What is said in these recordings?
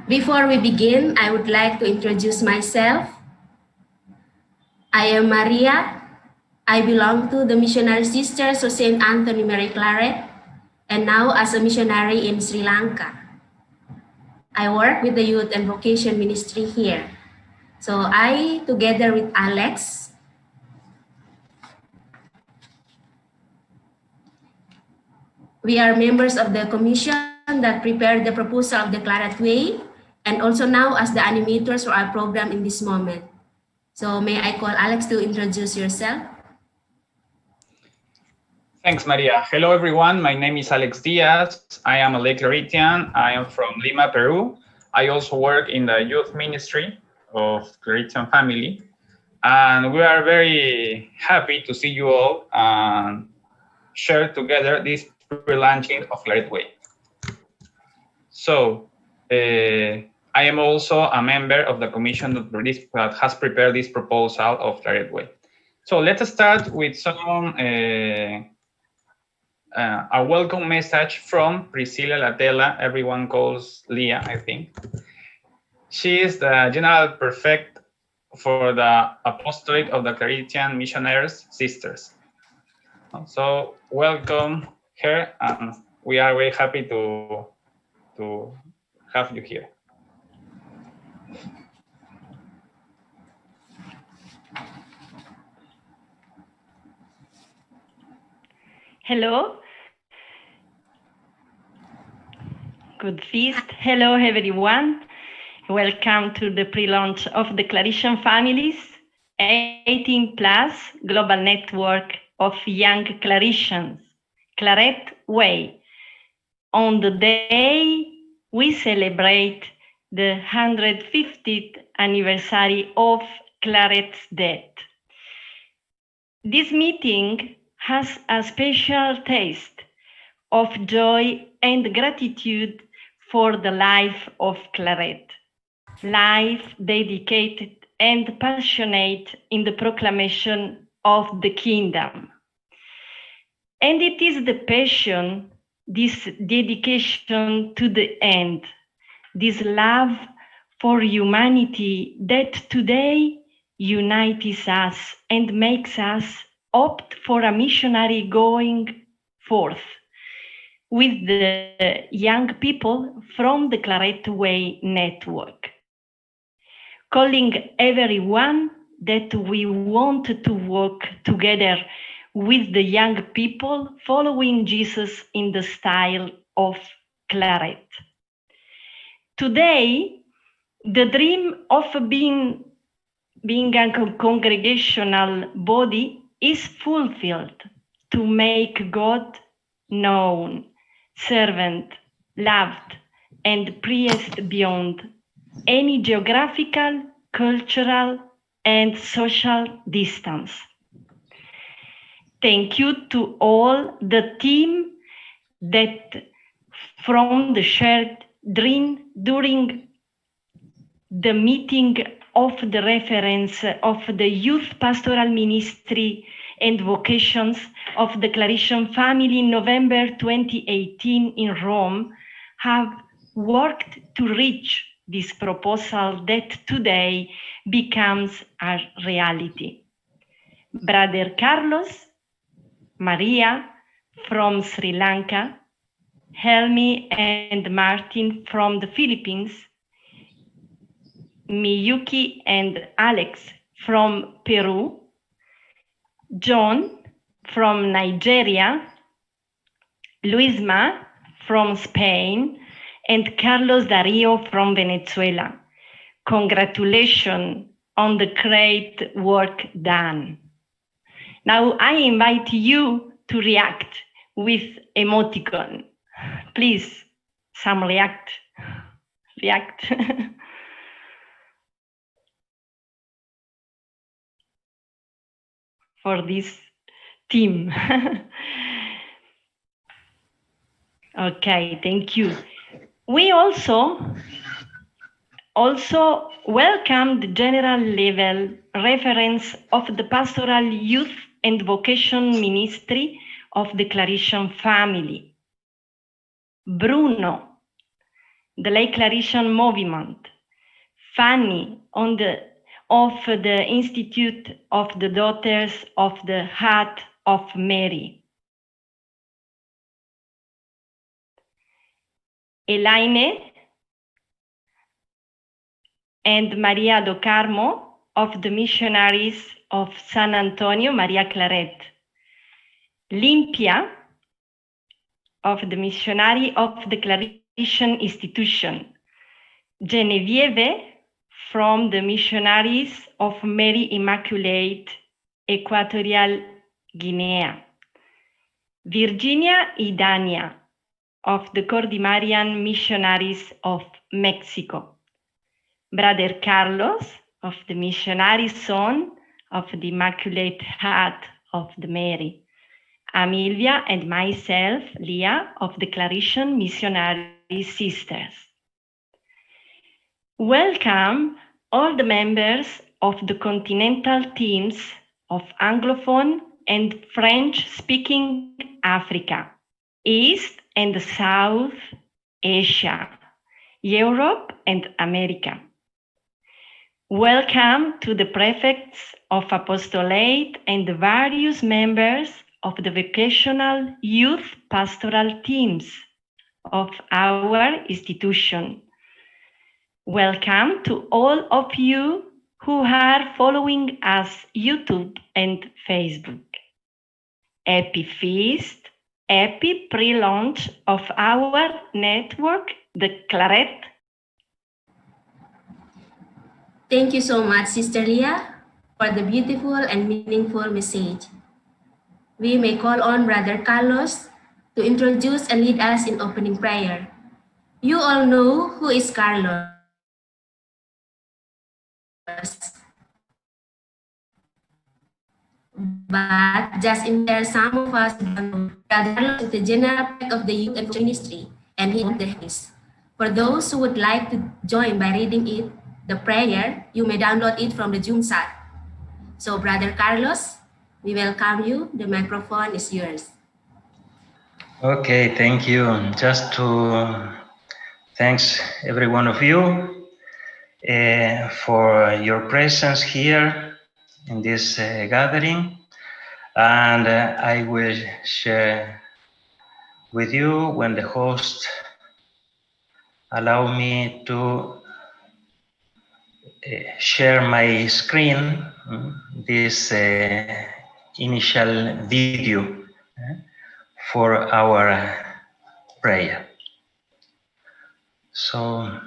Before we begin, I would like to introduce myself. I am Maria. I belong to the Missionary Sisters of St. Anthony Mary Claret, and now as a missionary in Sri Lanka. I work with the Youth and Vocation Ministry here. So I, together with Alex, we are members of the commission that prepared the proposal of the Claret Way, and also now as the animators for our program in this moment. So may I call Alex to introduce yourself? Thanks, Maria. Hello, everyone. My name is Alex Diaz. I am a lay Claretian. I am from Lima, Peru. I also work in the youth ministry of Claretian family. And we are very happy to see you all and share together this pre-launching of Claret Way. So, I am also a member of the commission that has prepared this proposal of Claret Way. So let's start with some a welcome message from Priscilla Latella. Everyone calls Leah, I think. She is the General Prefect for the Apostolate of the Claretian Missionaries Sisters. So welcome her, and we are very happy to have you here. Hello. Good feast. Hello, everyone. Welcome to the pre-launch of the Claretian Families 18 Plus Global Network of Young Claretians, Claret Way. On the day we celebrate the 150th anniversary of Claret's death. This meeting has a special taste of joy and gratitude for the life of Claret, life dedicated and passionate in the proclamation of the kingdom. And it is the passion, this dedication to the end, this love for humanity that today unites us and makes us opt for a missionary going forth with the young people from the Claret Way network, calling everyone that we want to work together with the young people following Jesus in the style of Claret. Today, the dream of being a congregational body is fulfilled to make God known, servant, loved, and praised beyond any geographical, cultural, and social distance. Thank you to all the team that from the shared dream during the meeting of the reference of the Youth Pastoral Ministry and Vocations of the Claretian family in November 2018 in Rome have worked to reach this proposal that today becomes a reality. Brother Carlos, Maria from Sri Lanka, Helmi and Martin from the Philippines, Miyuki and Alex from Peru, John from Nigeria, Luisma from Spain, and Carlos Dario from Venezuela. Congratulations on the great work done. Now I invite you to react with emoticon. Please, some react. For this team. Okay, thank you. We also welcome the general level reference of the Pastoral Youth and Vocation Ministry of the Claretian family, Bruno, the late Claretian movement, Fanny of the Institute of the Daughters of the Heart of Mary, Elaine and Maria do Carmo of the Missionaries of San Antonio Maria Claret, Limpia of the Missionary of the Claretian Institution, Genevieve from the Missionaries of Mary Immaculate, Equatorial Guinea, Virginia y Dania of the Cordimarian Missionaries of Mexico, Brother Carlos of the Missionary Son of the Immaculate Heart of the Mary, Amelia and myself, Leah, of the Claretian Missionary Sisters. Welcome all the members of the continental teams of Anglophone and French-speaking Africa, East and South Asia, Europe and America. Welcome to the prefects of apostolate and the various members of the vocational youth pastoral teams of our institution. Welcome to all of you who are following us YouTube and Facebook. Happy feast, happy pre-launch of our network, the Claret. Thank you so much, Sister Leah, for the beautiful and meaningful message. We may call on Brother Carlos to introduce and lead us in opening prayer. You all know who is Carlos. But just in there, some of us don't know. Brother Carlos is the general prefect of the youth and ministry, and he owns the house. For those who would like to join by reading it, the prayer, you may download it from the Zoom chat. So, Brother Carlos, we welcome you. The microphone is yours. Okay, thank you. Just to thanks every one of you for your presence here in this gathering, and I will share with you when the host allow me to share my screen, this initial video for our prayer. So,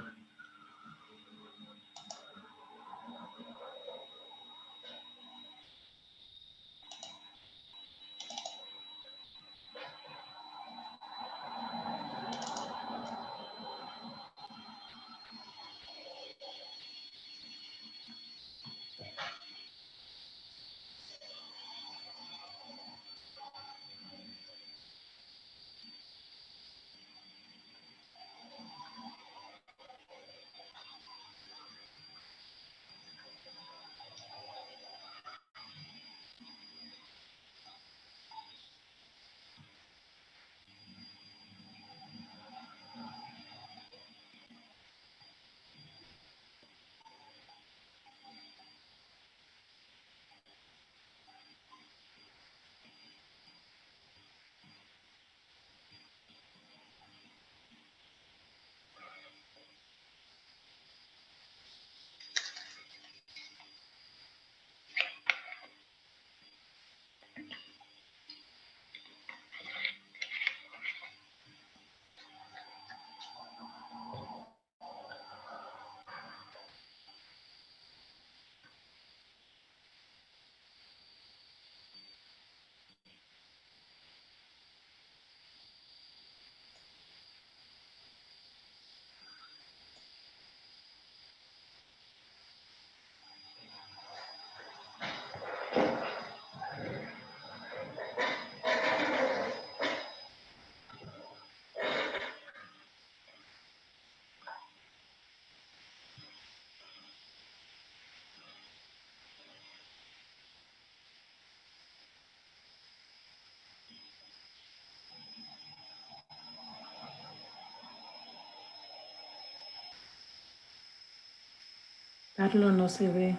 Carlos no se ve.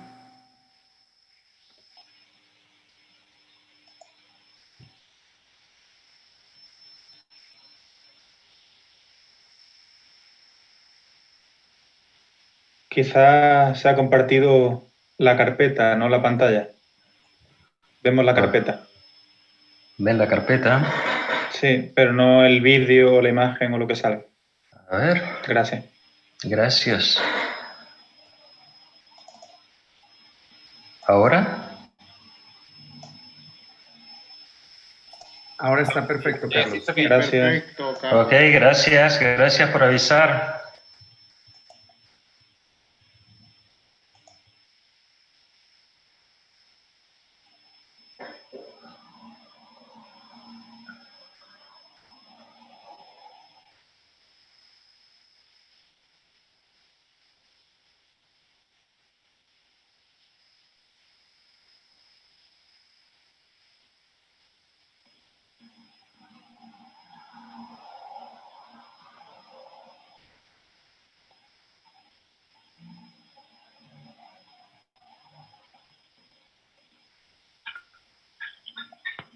Quizá se ha compartido la carpeta, no la pantalla. Vemos la carpeta. ¿Ven la carpeta? Sí, pero no el vídeo o la imagen o lo que salga. A ver. Gracias. Gracias. ¿Ahora? Ahora está perfecto, Carlos. Yes, okay. Gracias. Perfecto, Carlos. Ok, gracias. Gracias por avisar.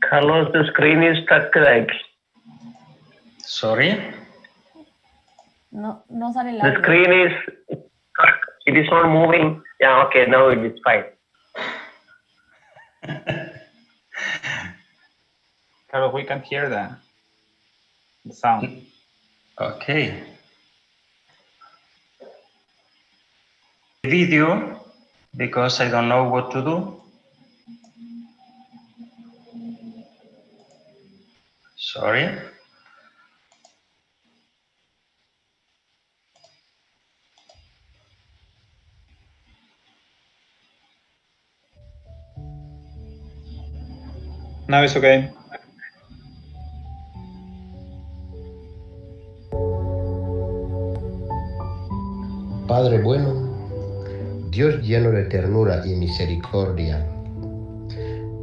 Carlos, the screen is stuck like. Sorry. No, no sale el The audio. screen is stuck. It is not moving. Yeah, okay, now it is fine. Carlos, we can hear the sound. Okay. Video, because I don't know what to do. Sorry. Now it's okay. Padre bueno, Dios lleno de ternura y misericordia,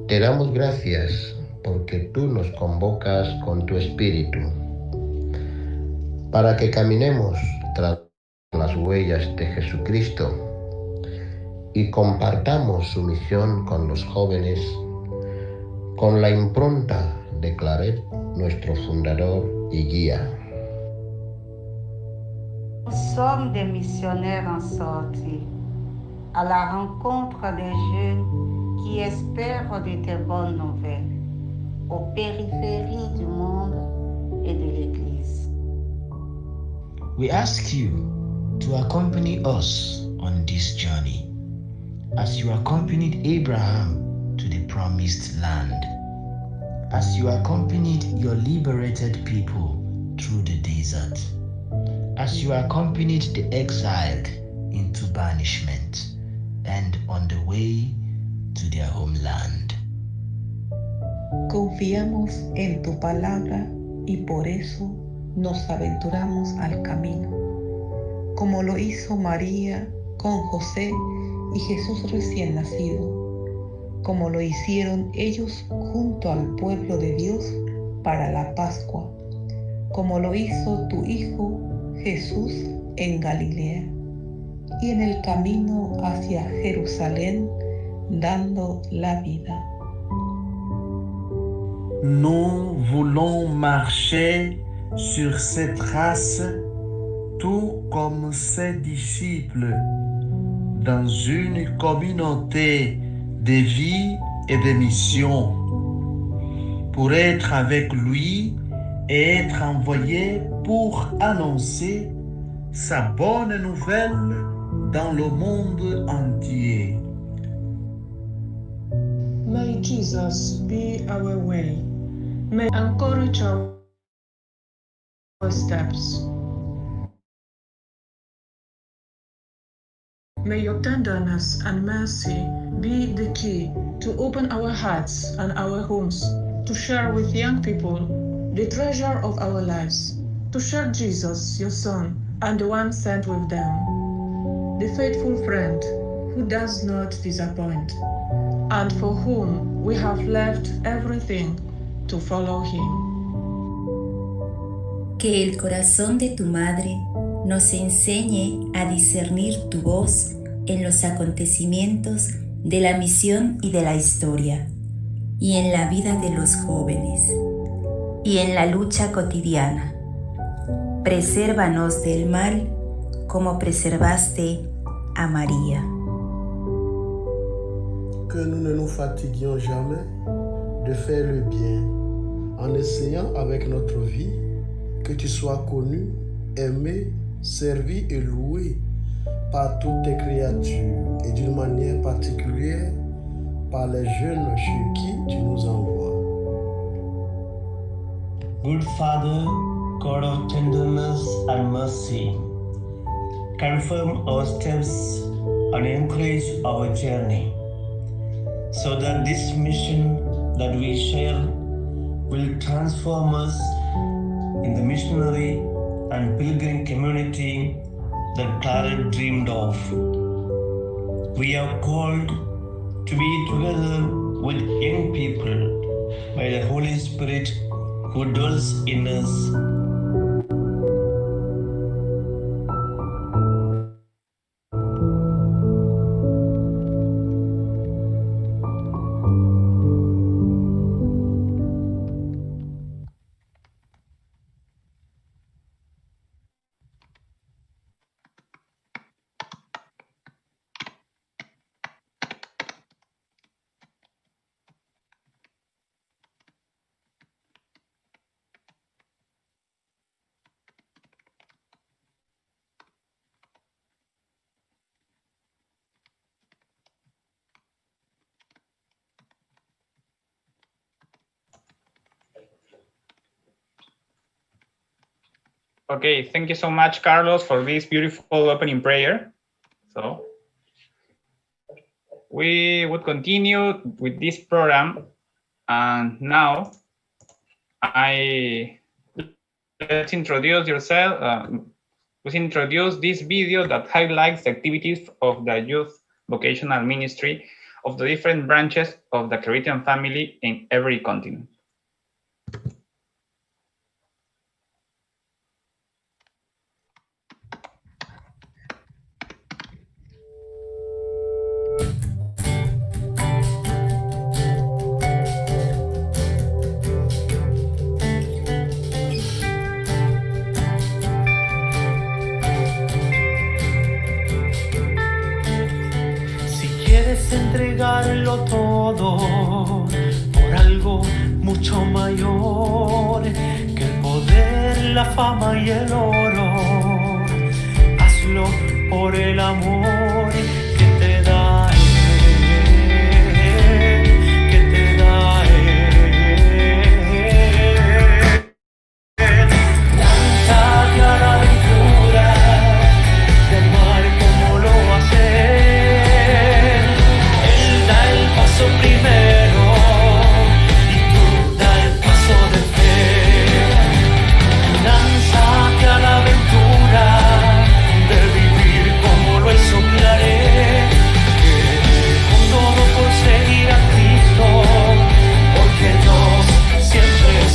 te damos gracias porque tú nos convocas con tu espíritu para que caminemos tras las huellas de Jesucristo y compartamos su misión con los jóvenes con la impronta de Claret, nuestro fundador y guía. Nous sommes des missionnaires en sortie, à la rencontre des jeunes qui espèrent de tes bonnes nouvelles, aux périphéries du monde et de l'Église. We ask you to accompany us on this journey, as you accompanied Abraham to the promised land, as you accompanied your liberated people through the desert, as you accompanied the exiled into banishment and on the way to their homeland. Confiamos en tu palabra y por eso nos aventuramos al camino, como lo hizo María con José y Jesús recién nacido, como lo hicieron ellos junto al pueblo de Dios para la Pascua, como lo hizo tu Hijo Jesús en Galilea y en el camino hacia Jerusalén dando la vida. Nous voulons marcher sur ces traces, tout comme ses disciples, dans une communauté de vie et de mission, pour être avec lui et être envoyés pour annoncer sa bonne nouvelle dans le monde entier. May Jesus be our way. May encourage our steps. May your tenderness and mercy be the key to open our hearts and our homes, to share with young people the treasure of our lives, to share Jesus, your Son, and the one sent with them, the faithful friend who does not disappoint, and for whom we have left everything to follow him. Que el corazón de tu madre nos enseñe a discernir tu voz en los acontecimientos de la misión y de la historia, y en la vida de los jóvenes, y en la lucha cotidiana. Presérvanos del mal como preservaste a María. Que nous ne nous fatiguions jamais de faire le bien, en essayant avec notre vie que tu sois connu, aimé, servi et loué par toutes tes créatures et d'une manière particulière par les jeunes chez qui tu nous envoies. Good Father, God of tenderness and mercy, confirm our steps and encourage our journey, so that this mission that we share will transform us in the missionary and pilgrim community that Claret dreamed of. We are called to be together with young people by the Holy Spirit who dwells in us. Okay, thank you so much, Carlos, for this beautiful opening prayer. So we would continue with this program, and now let's introduce this video that highlights the activities of the youth vocational ministry of the different branches of the Claretian family in every continent. Entregarlo todo por algo mucho mayor que el poder, la fama y el oro. Hazlo por el amor que te da Él, que te da Él. Lánzate a la aventura de amar como lo hace. Primero y tú da el paso de fe, lánzate a la aventura de vivir como lo hizo Claret, que con todo por seguir a Cristo, porque Dios siempre es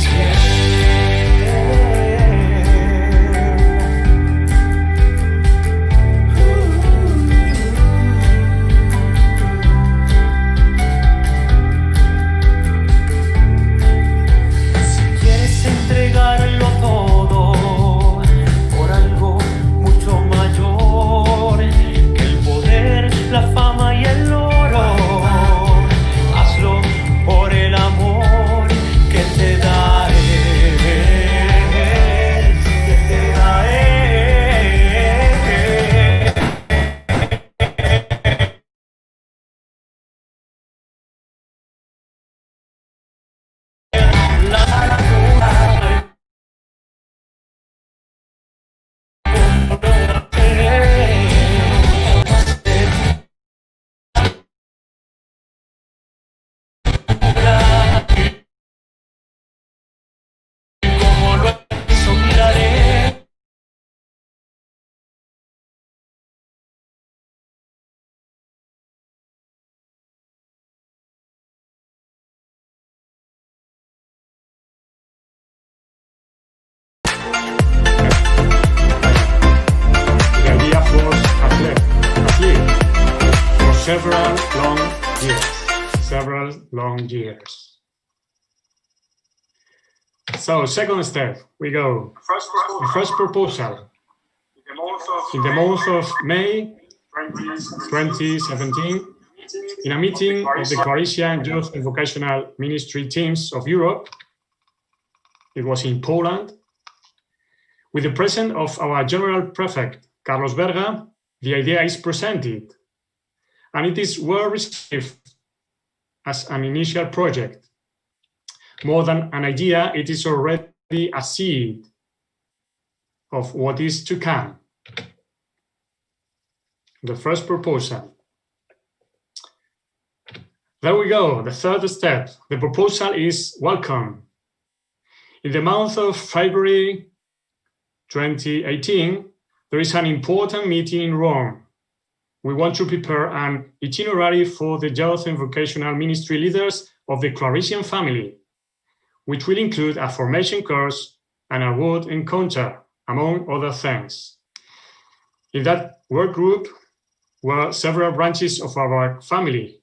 entregarlo todo por algo mucho mayor que el poder, la fama y el oro. Hazlo por el amor que te da Él, que te da The idea was athlete. several long years. So, second step, we go. The first proposal. In the month of May 2017, in a meeting of the Claretian Youth and Vocational Ministry teams of Europe, it was in Poland, with the presence of our General Prefect, Carlos Berga, the idea is presented, and it is well received as an initial project. More than an idea, it is already a seed of what is to come. The first proposal. There we go, the third step. The proposal is welcome. In the month of February 2018, there is an important meeting in Rome. We want to prepare an itinerary for the youth and vocational ministry leaders of the Claretian family, which will include a formation course and a word encounter, among other things. In that work group were several branches of our family,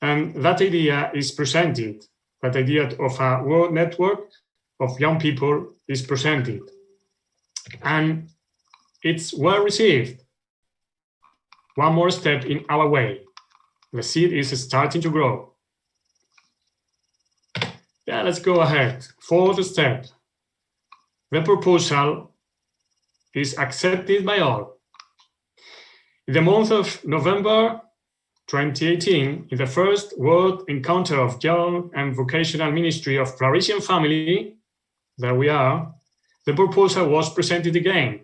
and that idea is presented. That idea of a world network of young people is presented, and it's well received. One more step in our way. The seed is starting to grow. Yeah, let's go ahead. Fourth step. The proposal is accepted by all. In the month of November 2018, in the first World Encounter of Young and Vocational Ministry of Claretian Family, there we are, the proposal was presented again,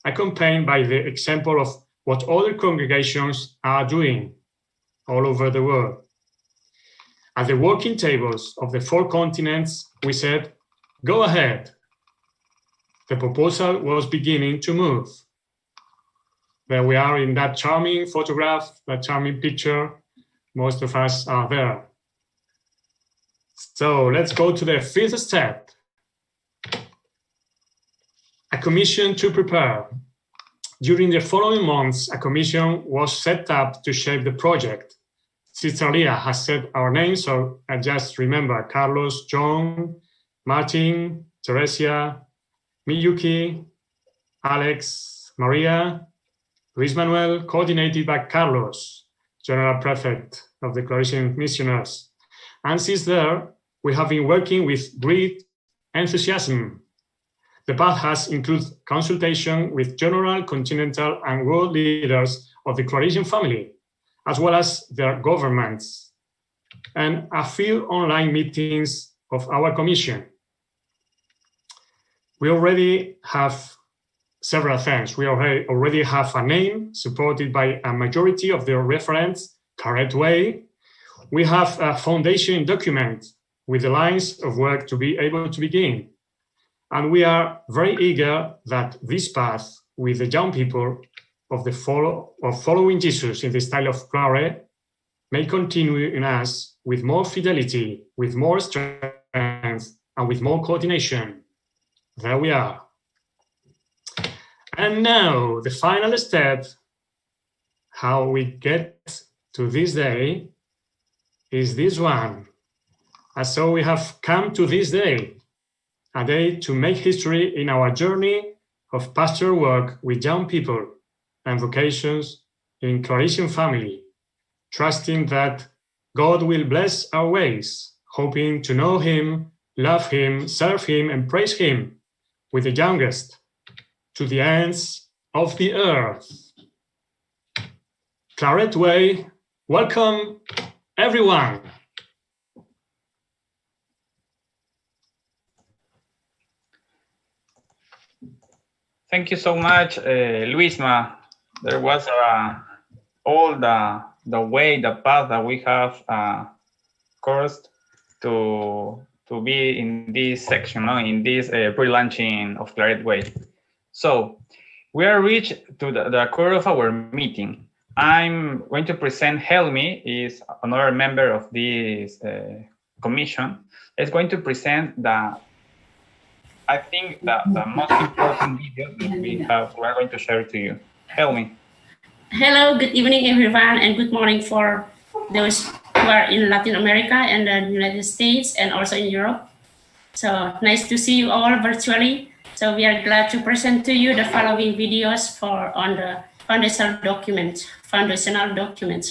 accompanied by the example of what other congregations are doing all over the world. At the working tables of the 4 continents, we said, go ahead. The proposal was beginning to move. There we are in that charming photograph, that charming picture. Most of us are there. So let's go to the 5th step. A commission to prepare. During the following months, a commission was set up to shape the project. Sister Leah has said our names, so I just remember Carlos, John, Martin, Teresia, Miyuki, Alex, Maria, Luis Manuel, coordinated by Carlos, General Prefect of the Claretian Missioners. And since there, we have been working with great enthusiasm. The path has included consultation with general, continental, and world leaders of the Claretian family, as well as their governments, and a few online meetings of our commission. We already have several things. We already have a name supported by a majority of the referents, Claret Way. We have a foundation document with the lines of work to be able to begin. And we are very eager that this path with the young people of following Jesus in the style of Claret may continue in us with more fidelity, with more strength, and with more coordination. There we are. And now, the final step, how we get to this day, is this one. And so we have come to this day, a day to make history in our journey of pastoral work with young people and vocations in Claretian family, trusting that God will bless our ways, hoping to know Him, love Him, serve Him, and praise Him with the youngest to the ends of the earth. Claret Way, welcome everyone. Thank you so much, Luisma. There was all the way, the path that we have coursed to be in this section, in this pre-launching of Claret Way. So we are reached to the core of our meeting. I'm going to present Helmi, is another member of this commission. Is going to present I think the most important video that we are going to share to you. Helmi. Hello, good evening, everyone, and good morning for those who are in Latin America and the United States and also in Europe. So nice to see you all virtually. So we are glad to present to you the following videos on the foundational documents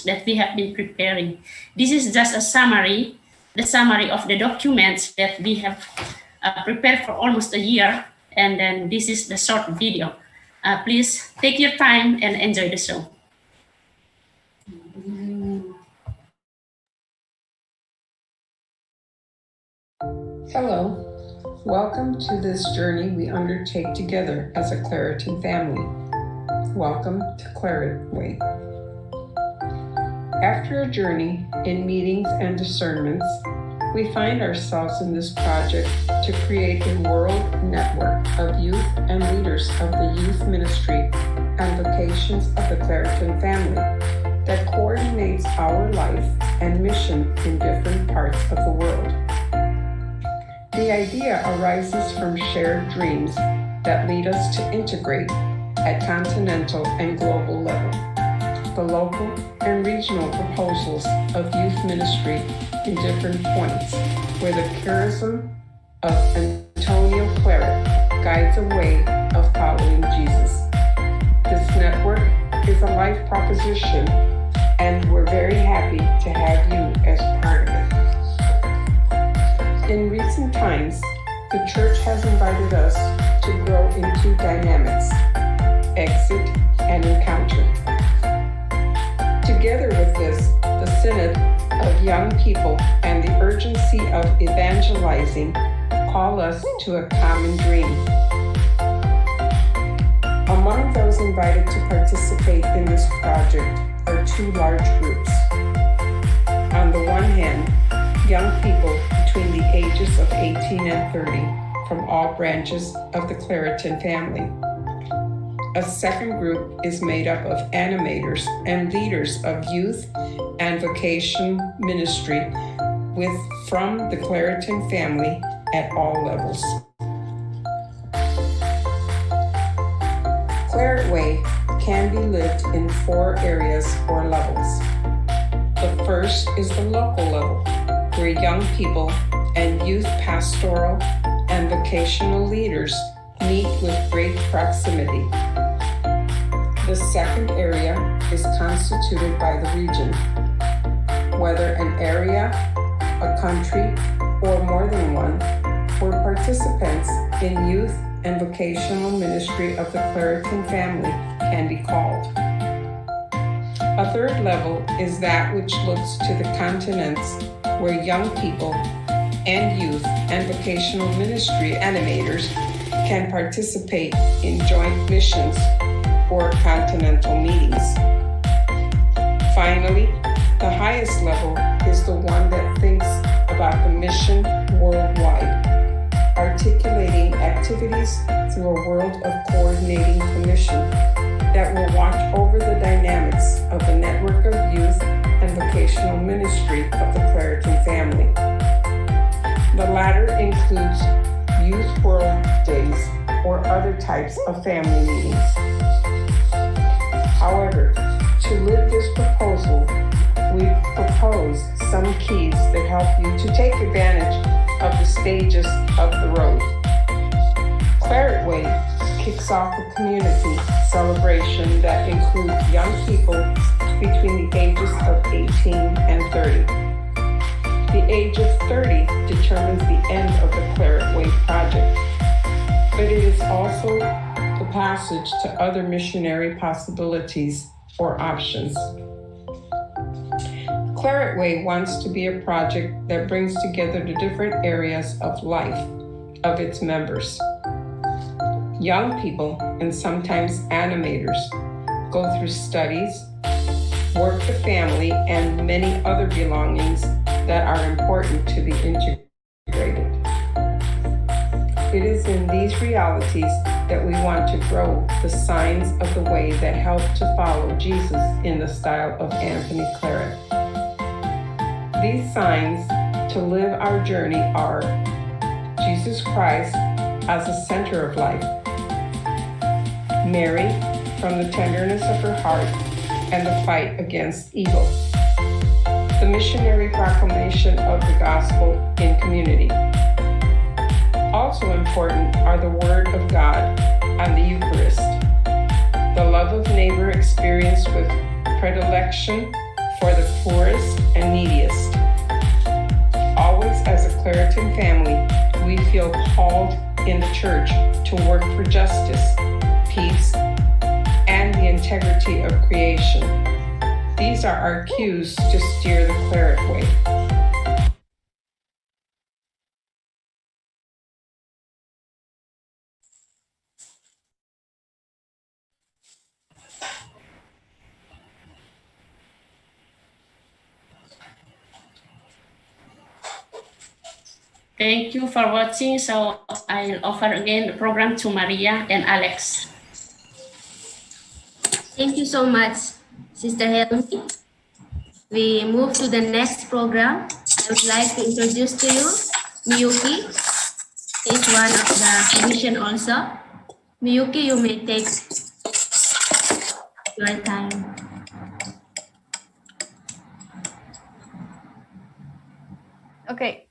that we have been preparing. This is just a summary, the summary of the documents that we have prepared for almost a year, and then this is the short video. Please take your time and enjoy the show. Hello, welcome to this journey we undertake together as a Claretian family. Welcome to Claret Way. After a journey in meetings and discernments, we find ourselves in this project to create a world network of youth and leaders of the youth ministry and vocations of the Claretian family that coordinates our life and mission in different parts of the world. The idea arises from shared dreams that lead us to integrate at continental and global level the local and regional proposals of youth ministry in different points where the charism of Antonio Claret guides a way of following Jesus. This network is a life proposition, and we're very happy to have you as part of it. In recent times, the church has invited us to grow in two dynamics: exit and encounter. Together with this, the Synod of Young People and the urgency of evangelizing call us to a common dream. Among those invited to participate in this project are two large groups. On the one hand, young people between the ages of 18 and 30 from all branches of the Claretian family. A second group is made up of animators and leaders of youth and vocation ministry from the Claretian family at all levels. Claret Way can be lived in 4 areas or levels. The first is the local level, where young people and youth pastoral and vocational leaders meet with great proximity. The second area is constituted by the region, whether an area, a country, or more than one, where participants in youth and vocational ministry of the Claretian family can be called. A third level is that which looks to the continents, where young people and youth and vocational ministry animators can participate in joint missions or continental meetings. Finally, the highest level is the one that thinks about the mission worldwide, articulating activities through a world of coordinating commission that will watch over the dynamics of the network of youth and vocational ministry of the Claretian family. The latter includes Youth World Days or other types of family meetings. However, to live this proposal, we propose some keys that help you to take advantage of the stages of the road. Claret Way kicks off a community celebration that includes young people between the ages of 18 and 30. The age of 30 determines the end of the Claret Way project, but it is also the passage to other missionary possibilities or options. Claret Way wants to be a project that brings together the different areas of life of its members. Young people, and sometimes animators, go through studies, work the family, and many other belongings that are important to be integrated. It is in these realities that we want to grow the signs of the way that help to follow Jesus in the style of Anthony Claret. These signs to live our journey are Jesus Christ as the center of life, Mary, from the tenderness of her heart, and the fight against evil. The missionary proclamation of the gospel in community. Also important are the Word of God and the Eucharist. The love of neighbor experienced with predilection for the poorest and neediest. Always as a Claretian family, we feel called in the church to work for justice, peace, and the integrity of creation. These are our cues to steer the Claret Way. Thank you for watching. So I'll offer again the program to Maria and Alex. Thank you so much, Sister Helmi. We move to the next program. I would like to introduce to you Miyuki. Is one of the commission also. Miyuki, you may take your time. Okay,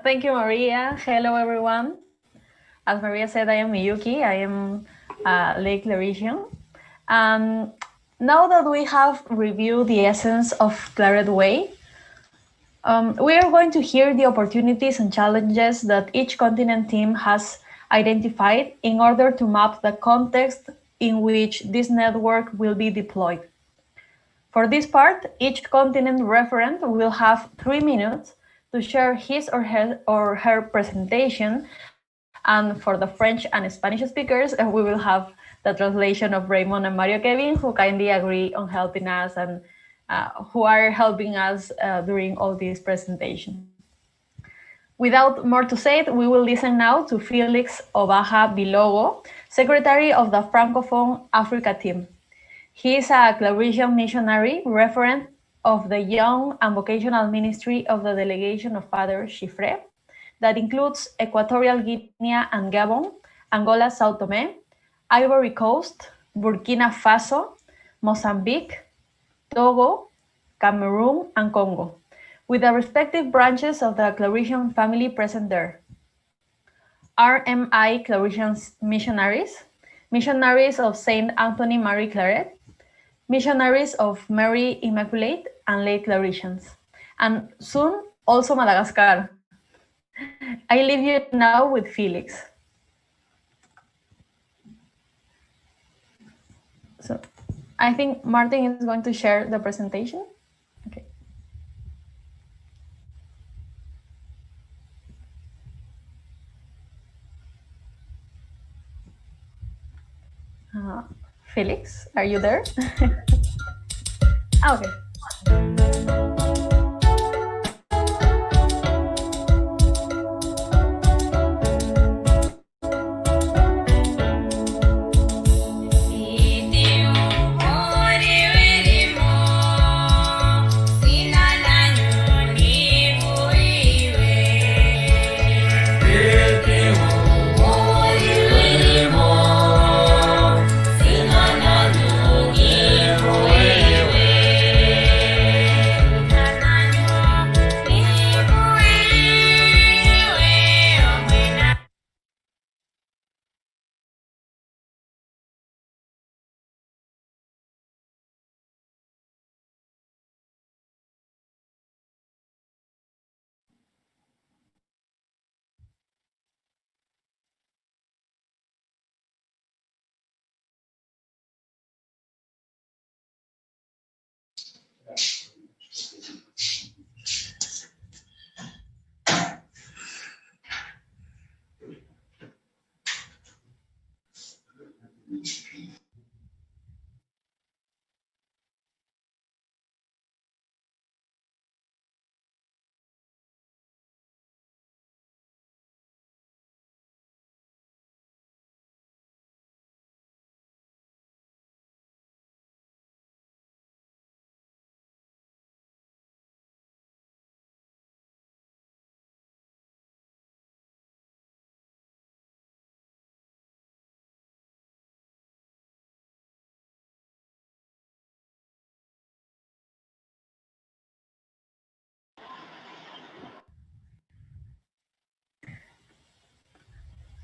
thank you, Maria. Hello, everyone. As Maria said, I am Miyuki. I am lay Claretian. Now that we have reviewed the essence of Claret Way, we are going to hear the opportunities and challenges that each continent team has identified in order to map the context in which this network will be deployed. For this part, each continent referent will have 3 minutes to share his or her presentation. And for the French and Spanish speakers, we will have the translation of Raymond and Mario Kevin, who kindly agree on helping us and who are helping us during all this presentation. Without more to say, we will listen now to Felix Obaja Bilogo, Secretary of the Francophone Africa team. He is a Claretian missionary referent of the Young and Vocational Ministry of the Delegation of Father Chiffre, that includes Equatorial Guinea and Gabon, Angola, São Tomé, Ivory Coast, Burkina Faso, Mozambique, Togo, Cameroon, and Congo, with the respective branches of the Claretian family present there. RMI Claretian missionaries, missionaries of Saint Anthony Mary Claret, missionaries of Mary Immaculate, and lay Claretians, and soon also Madagascar. I leave you now with Felix. So I think Martin is going to share the presentation. Okay. Felix, are you there? Okay. Away.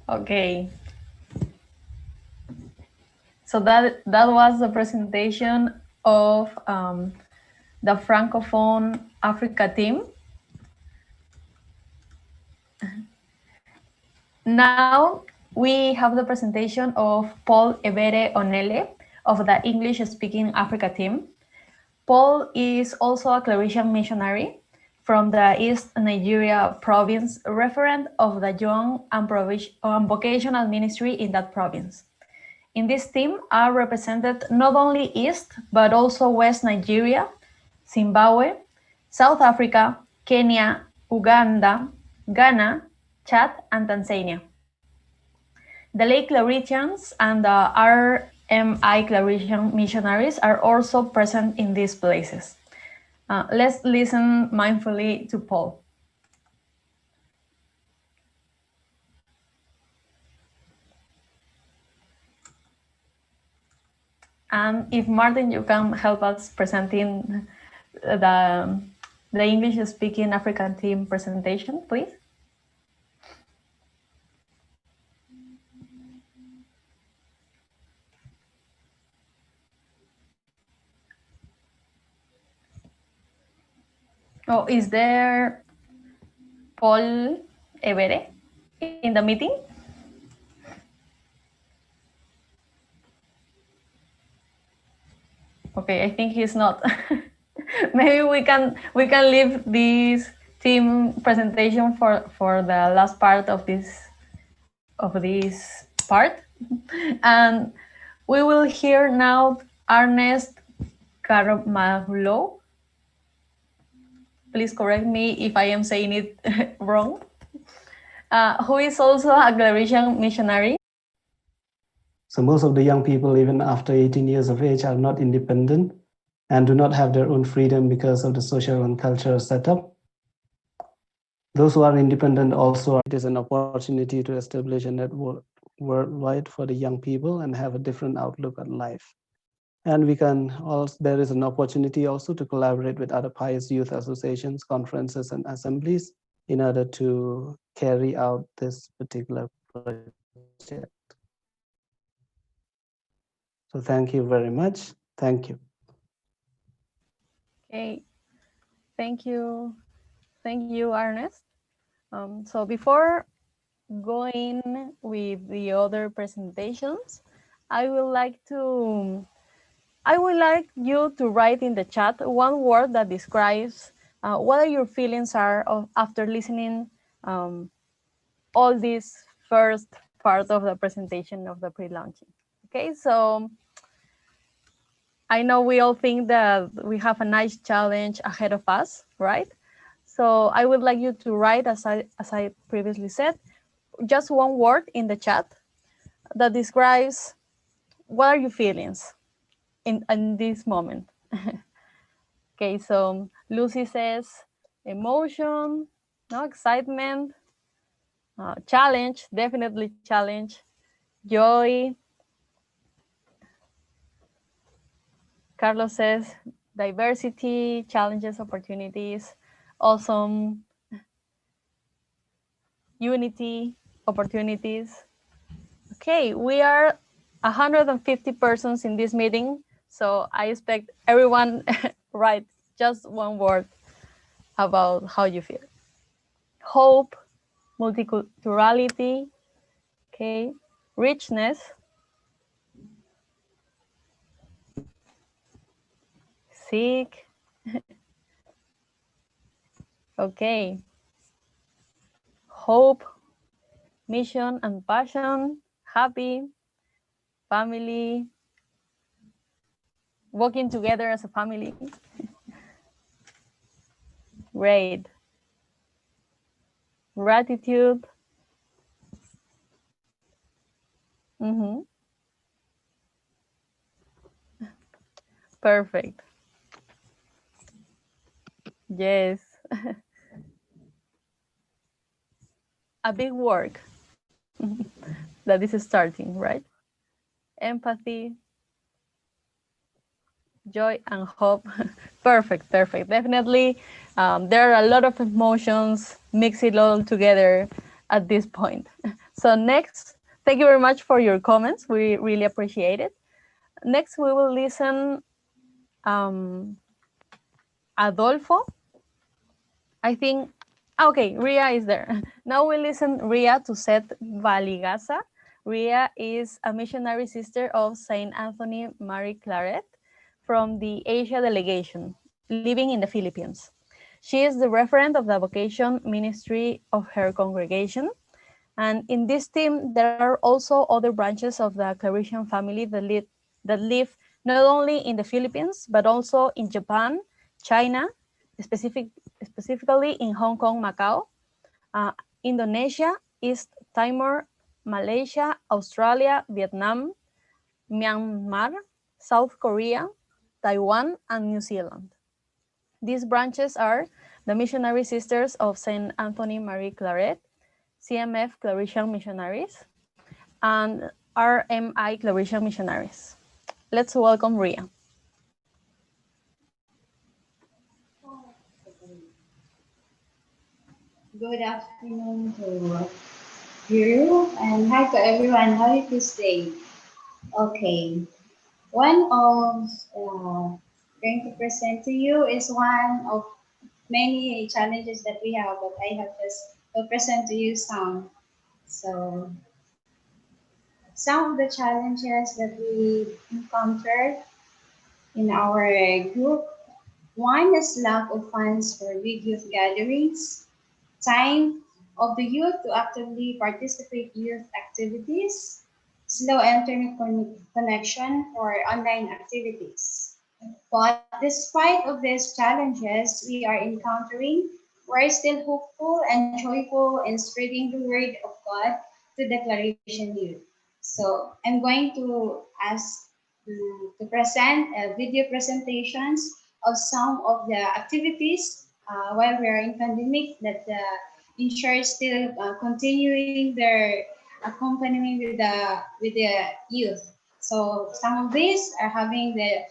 Okay. So that was the presentation of the Francophone Africa team. Now we have the presentation of Paul Ebere Onele of the English-speaking Africa team. Paul is also a Claretian missionary from the East Nigeria province, referent of the young and vocational ministry in that province. In this team are represented not only East, but also West Nigeria, Zimbabwe, South Africa, Kenya, Uganda, Ghana, Chad, and Tanzania. The Lake Claretians and the RMI Claretian missionaries are also present in these places. Let's listen mindfully to Paul. And if Martin, you can help us presenting the English-speaking African team presentation, please. Oh, is there Paul Ebere in the meeting? Okay, I think he's not. Maybe we can leave this team presentation for the last part of this part, and we will hear now Ernest Carmaglo. Please correct me if I am saying it wrong. Who is also a Claretian missionary. So most of the young people, even after 18 years of age, are not independent and do not have their own freedom because of the social and cultural setup. Those who are independent also, it is an opportunity to establish a network worldwide for the young people and have a different outlook on life. And we can also, there is an opportunity also to collaborate with other pious youth associations, conferences, and assemblies in order to carry out this particular project. So thank you very much. Thank you. Okay, thank you. Thank you, Ernest. So before going with the other presentations, I would like you to write in the chat one word that describes what your feelings are after listening all this first part of the presentation of the pre-launching. Okay, so I know we all think that we have a nice challenge ahead of us, right? So I would like you to write, as I previously said, just one word in the chat that describes what are your feelings in this moment. Okay, so Lucy says emotion, no, excitement, challenge, definitely challenge, joy. Carlos says diversity, challenges, opportunities, awesome, unity, opportunities. Okay, we are 150 persons in this meeting, so I expect everyone write just one word about how you feel. Hope, multiculturality, okay, richness, seek, okay, hope, mission and passion, happy, family, working together as a family. Great. Gratitude. Perfect. Yes. A big work that is starting, right? Empathy, joy, and hope. Perfect, perfect. Definitely, there are a lot of emotions mixed all together at this point. So next, thank you very much for your comments. We really appreciate it. Next, we will listen Adolfo. I think, okay, Ria is there. Now we listen Ria to Seth Valigasa. Ria is a missionary sister of Saint Anthony Mary Claret from the Asia delegation, living in the Philippines. She is the referent of the vocation ministry of her congregation. And in this team, there are also other branches of the Claretian family that live not only in the Philippines, but also in Japan, China, specifically in Hong Kong, Macau, Indonesia, East Timor, Malaysia, Australia, Vietnam, Myanmar, South Korea, Taiwan, and New Zealand. These branches are the Missionary Sisters of St. Anthony Mary Claret, CMF Claretian Missionaries, and RMI Claretian Missionaries. Let's welcome Ria. Good afternoon to you, and hi to everyone. How are you today? Okay, one of going to present to you is one of many challenges that we have, but I have just to present to you some. So, some of the challenges that we encountered in our group. One is lack of funds for big youth gatherings, time of the youth to actively participate youth activities, slow internet connection for online activities. But despite of these challenges we are encountering, we're still hopeful and joyful in spreading the word of God to the Claretian youth. So I'm going to ask to present video presentations of some of the activities while we are in pandemic that the insurers still continuing their accompanying with the youth. So some of these are having the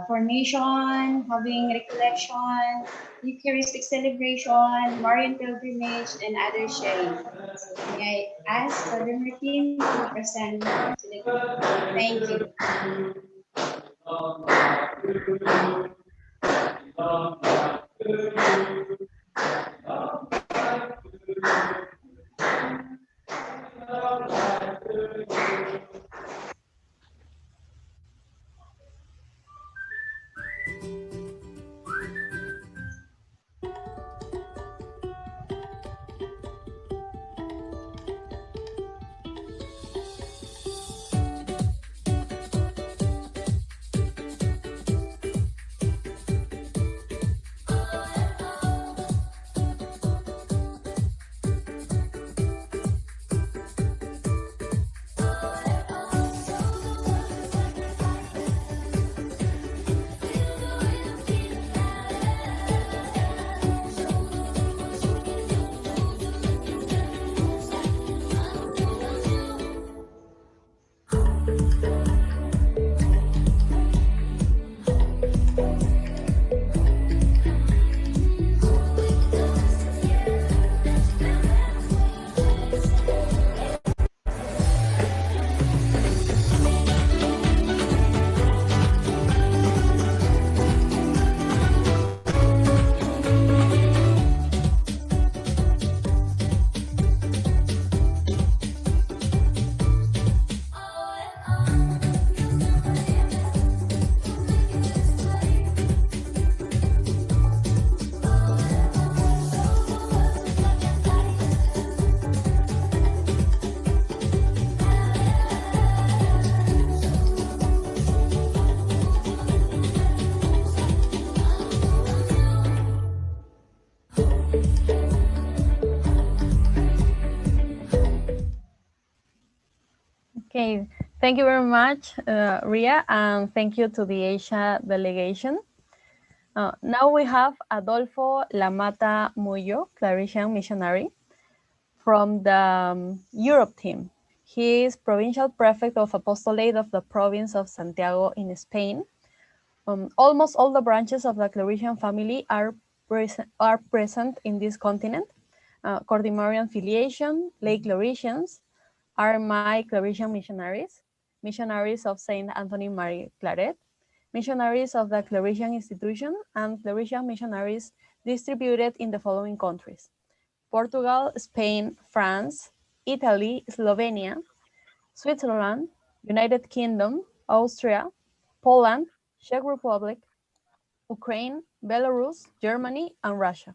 formation, having recollection, Eucharistic celebration, Marian pilgrimage, and other sharing. So may I ask Father Martin to present to the group. Thank you. Okay, thank you very much, Ria, and thank you to the Asia delegation. Now we have Adolfo Lamata Muyo, Claretian missionary, from the Europe team. He is provincial prefect of apostolate of the province of Santiago in Spain. Almost all the branches of the Claretian family are present in this continent. Cordimarian filiation, lay Claretians, are my Claretian missionaries, missionaries of Saint Anthony Mary Claret, missionaries of the Claretian Institution, and Claretian missionaries distributed in the following countries: Portugal, Spain, France, Italy, Slovenia, Switzerland, United Kingdom, Austria, Poland, Czech Republic, Ukraine, Belarus, Germany, and Russia.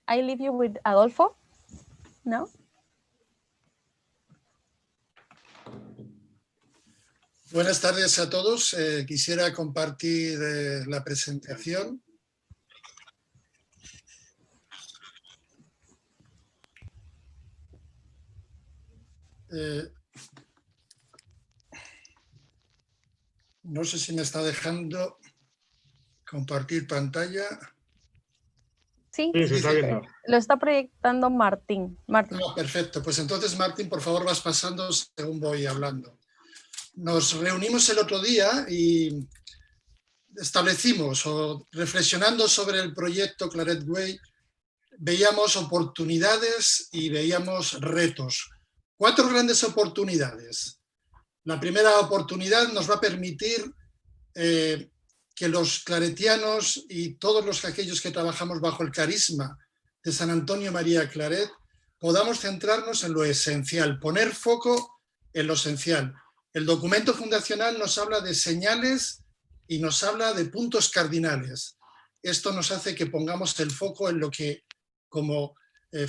I leave you with Adolfo. No? Buenas tardes a todos. Quisiera compartir la presentación. No sé si me está dejando compartir pantalla. Sí, Sí, se está viendo. Lo está proyectando Martín. Perfecto. Pues entonces, Martín, por favor, vas pasando según voy hablando. Nos reunimos el otro día y establecimos, o reflexionando sobre el proyecto Claret Way, veíamos oportunidades y veíamos retos. 4 grandes oportunidades. La primera oportunidad nos va a permitir que los claretianos y todos aquellos que trabajamos bajo el carisma de San Antonio María Claret podamos centrarnos en lo esencial, poner foco en lo esencial. El documento fundacional nos habla de señales y nos habla de puntos cardinales. Esto nos hace que pongamos el foco en lo que como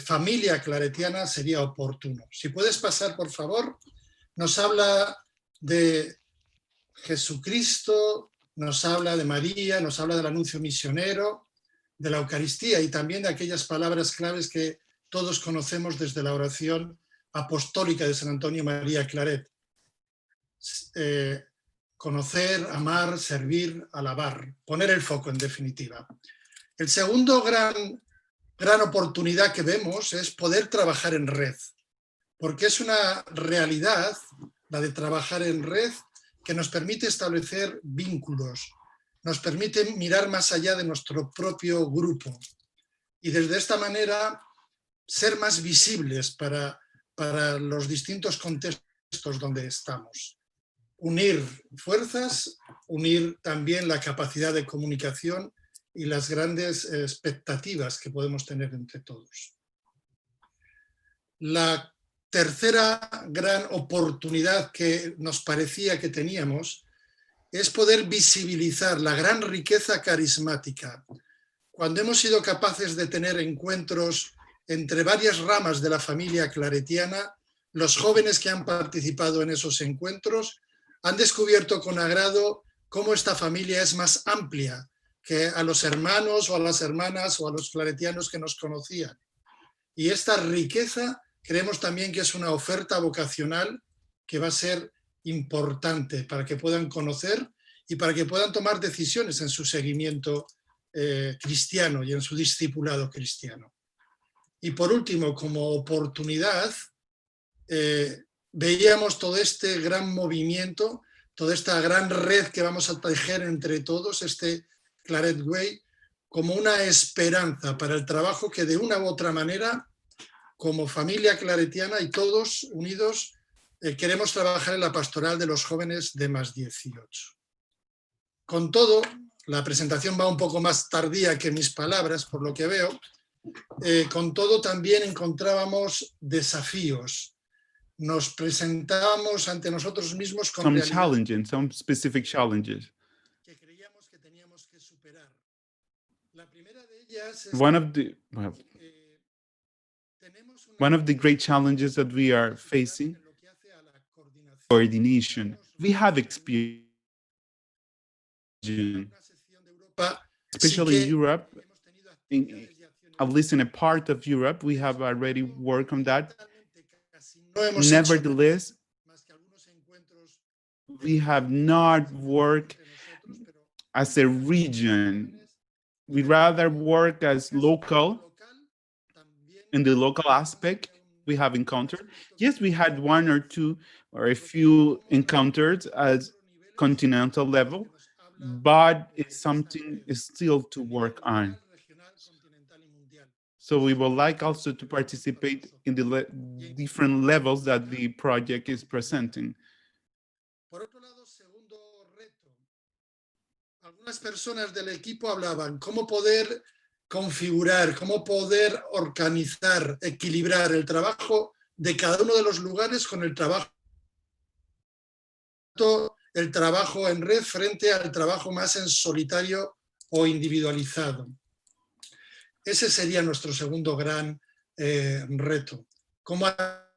familia claretiana sería oportuno. Si puedes pasar, por favor. Nos habla de Jesucristo, nos habla de María, nos habla del anuncio misionero, de la Eucaristía y también de aquellas palabras claves que todos conocemos desde la oración apostólica de San Antonio María Claret. Conocer, amar, servir, alabar, poner el foco en definitiva. El segundo gran oportunidad que vemos es poder trabajar en red, porque es una realidad, la de trabajar en red, que nos permite establecer vínculos, nos permite mirar más allá de nuestro propio grupo y desde esta manera ser más visibles para los distintos contextos donde estamos. Unir fuerzas, unir también la capacidad de comunicación y las grandes expectativas que podemos tener entre todos. La tercera gran oportunidad que nos parecía que teníamos es poder visibilizar la gran riqueza carismática. Cuando hemos sido capaces de tener encuentros entre varias ramas de la familia claretiana, los jóvenes que han participado en esos encuentros han descubierto con agrado cómo esta familia es más amplia que a los hermanos o a las hermanas o a los claretianos que nos conocían. Y esta riqueza creemos también que es una oferta vocacional que va a ser importante para que puedan conocer y para que puedan tomar decisiones en su seguimiento cristiano y en su discipulado cristiano. Y por último, como oportunidad, veíamos todo este gran movimiento, toda esta gran red que vamos a tejer entre todos, este Claret Way, como una esperanza para el trabajo que de una u otra manera, como familia claretiana y todos unidos, queremos trabajar en la pastoral de los jóvenes de más 18. Con todo, la presentación va un poco más tardía que mis palabras, por lo que veo. Con todo, también encontrábamos desafíos. Nos presentábamos ante nosotros mismos con some specific challenges. que creíamos que teníamos que superar. La primera de ellas es One of the great challenges that we are facing, coordination. We have experience, especially in Europe, at least in a part of Europe, we have already worked on that. Nevertheless, we have not worked as a region. We rather work as local, in the local aspect we have encountered. Yes, we had one or two or a few encounters at continental level, but it's something still to work on. So we would like also to participate in the different levels that the project is presenting. Por otro lado, segundo reto, algunas personas del equipo hablaban cómo poder configurar, cómo poder organizar, equilibrar el trabajo de cada uno de los lugares con el trabajo en red frente al trabajo más en solitario o individualizado. Ese sería nuestro segundo gran reto. Cómo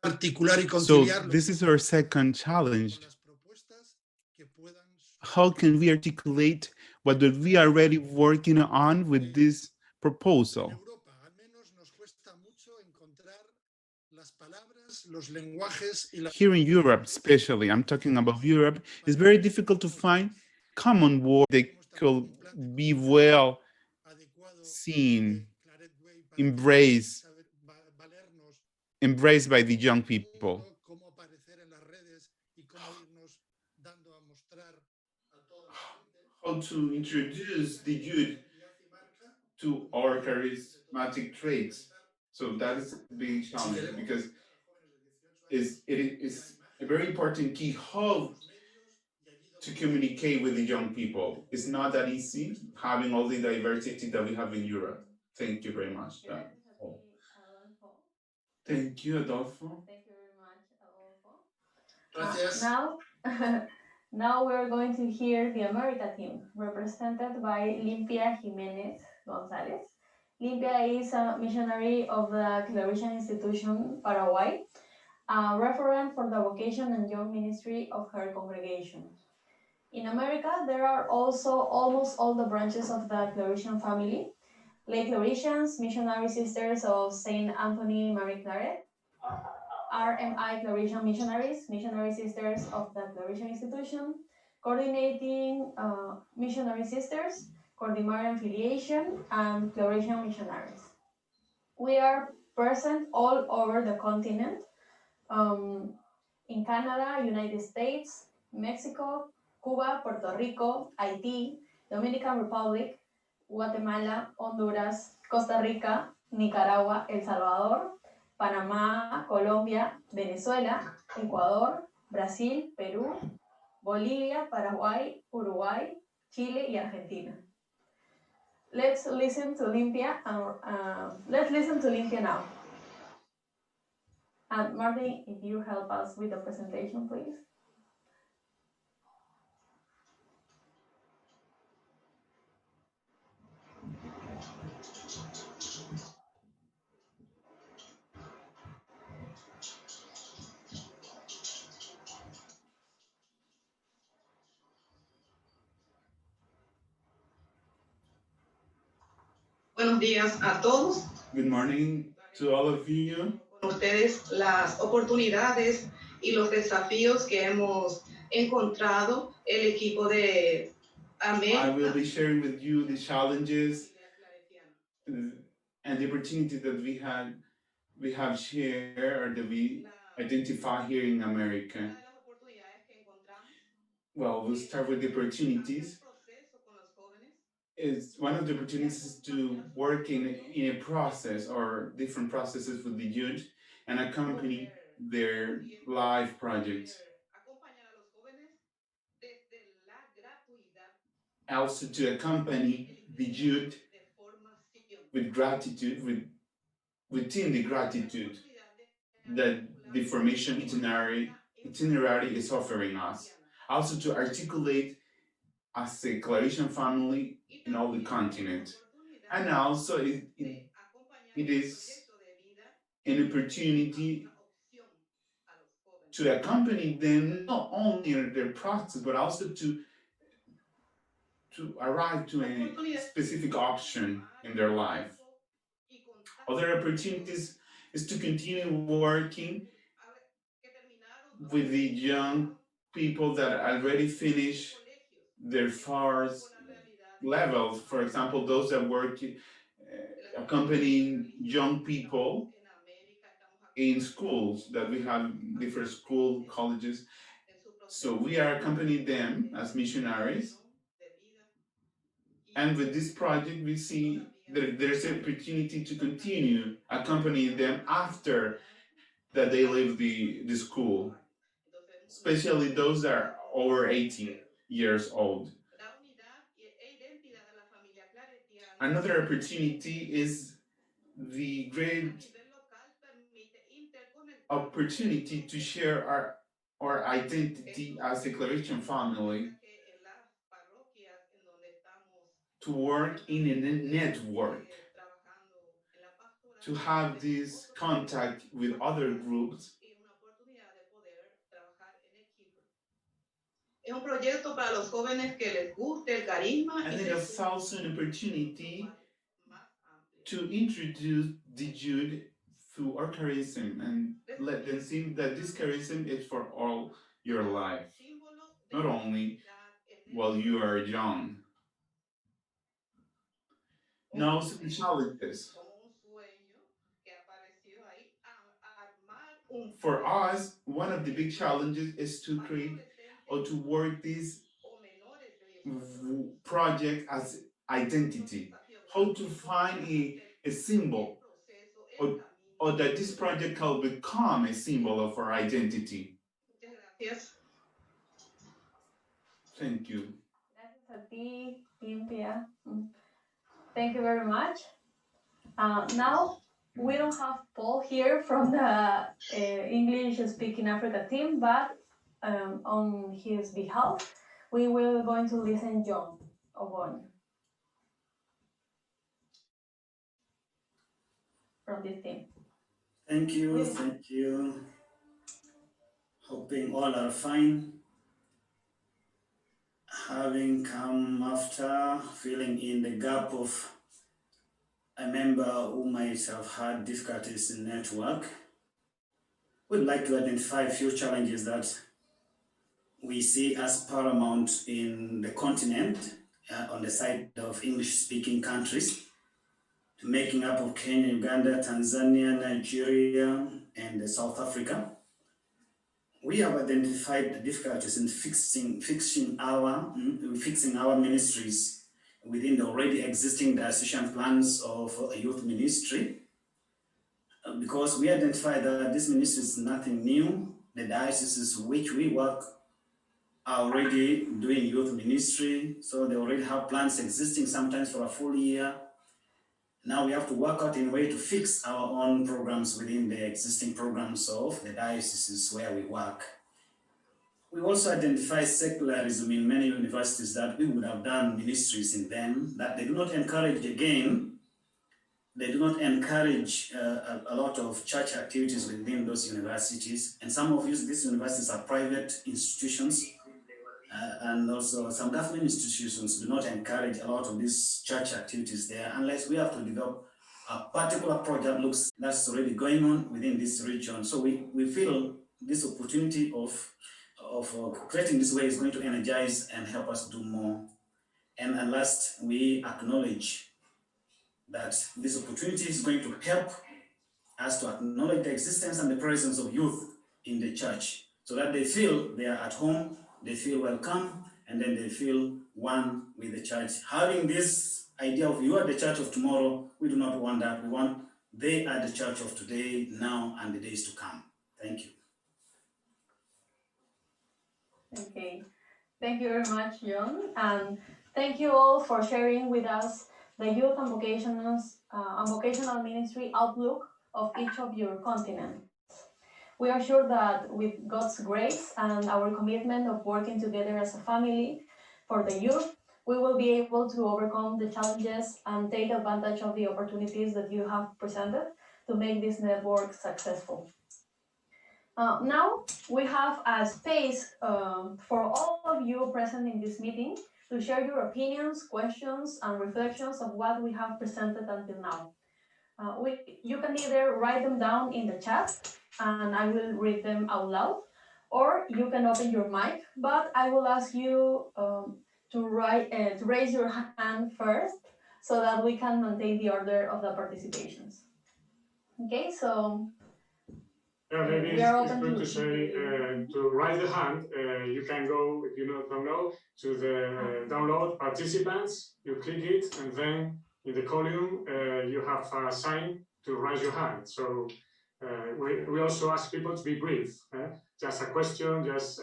articular y conciliar. So this is our second challenge. How can we articulate what we are already working on with this proposal? Here in Europe, especially, I'm talking about Europe, it's very difficult to find common words that could be well seen, embraced by the young people. How to introduce the youth to our charismatic traits. So that is a big challenge because it is a very important key how to communicate with the young people. It's not that easy having all the diversity that we have in Europe. Thank you very much. Thank you, Adolfo. Thank you very much, Adolfo. Gracias. Now we're going to hear the America team, represented by Limpia Jimenez Gonzalez. Limpia is a missionary of the Claretian Institution, Paraguay, a referent for the vocation and young ministry of her congregation. In America, there are also almost all the branches of the Claretian family, Lay Claretians, Missionary Sisters of St. Anthony Mary Claret, RMI Claretian Missionaries, Missionary Sisters of the Claretian Institution, Coordinating Missionary Sisters, Cordimarian Filiation, and Claretian Missionaries. We are present all over the continent, in Canada, United States, Mexico, Cuba, Puerto Rico, Haiti, Dominican Republic, Guatemala, Honduras, Costa Rica, Nicaragua, El Salvador, Panamá, Colombia, Venezuela, Ecuador, Brasil, Perú, Bolivia, Paraguay, Uruguay, Chile y Argentina. Let's listen to Limpia now. And Martin, if you help us with the presentation, please. Buenos días a todos. Good morning to all of you. Con ustedes las oportunidades y los desafíos que hemos encontrado el equipo de América. I will be sharing with you the challenges and the opportunities that we have shared or that we identify here in America. Well, we'll start with the opportunities. Is one of the opportunities to work in a process or different processes with the youth and accompany their life projects. Also to accompany the youth with gratitude, within the gratitude that the formation itinerary is offering us. Also to articulate as a Claretian family in all the continent. And also it is an opportunity to accompany them not only in their process, but also to arrive to a specific option in their life. Other opportunities is to continue working with the young people that already finished their first levels. For example, those that work accompanying young people in schools, that we have different school colleges. So we are accompanying them as missionaries. And with this project, we see there's an opportunity to continue accompanying them after that they leave the school, especially those that are over 18 years old. Another opportunity is the great opportunity to share our identity as a Claretian family, to work in a network, to have this contact with other groups. Es un proyecto para los jóvenes que les guste el carisma And y then it's also an opportunity to introduce the youth through our charism and let them see that this charism is for all your life, not only while you are young. Now, some challenges. For us, one of the big challenges is to create or to work this project as identity. How to find a symbol or that this project can become a symbol of our identity. Thank you. Gracias a ti, Cynthia. Thank you very much. Now, we don't have Paul here from the English-speaking Africa team, but on his behalf, we will going to listen John Obon from this team. Thank you, thank you. Hoping all are fine. Having come after filling in the gap of a member who might have had difficulties in network, we'd like to identify a few challenges that we see as paramount in the continent on the side of English-speaking countries, making up of Kenya, Uganda, Tanzania, Nigeria, and South Africa. We have identified the difficulties in fixing our ministries within the already existing diocesan plans of a youth ministry, because we identify that this ministry is nothing new. The dioceses which we work are already doing youth ministry, so they already have plans existing sometimes for a full year. Now we have to work out in a way to fix our own programs within the existing programs of the dioceses where we work. We also identify secularism in many universities that we would have done ministries in them, that they do not encourage, again, they do not encourage a lot of church activities within those universities. And some of these universities are private institutions, and also some government institutions do not encourage a lot of these church activities there, unless we have to develop a particular project that's already going on within this region. So we feel this opportunity of creating this way is going to energize and help us do more. And at last, we acknowledge that this opportunity is going to help us to acknowledge the existence and the presence of youth in the church, so that they feel they are at home, they feel welcome, and then they feel one with the church. Having this idea of you are the church of tomorrow, we do not want that. We want they are the church of today, now, and the days to come. Thank you. Okay, thank you very much, John, and thank you all for sharing with us the youth and vocational ministry outlook of each of your continents. We are sure that with God's grace and our commitment of working together as a family for the youth, we will be able to overcome the challenges and take advantage of the opportunities that you have presented to make this network successful. Now we have a space for all of you present in this meeting to share your opinions, questions, and reflections of what we have presented until now. You can either write them down in the chat and I will read them out loud, or you can open your mic, but I will ask you to raise your hand first so that we can maintain the order of the participations. Okay, so maybe we are it's open good to say to raise the hand. You can go, if you don't know, to the download participants. You click it, and then in the column, you have a sign to raise your hand. So we also ask people to be brief. Just a question, just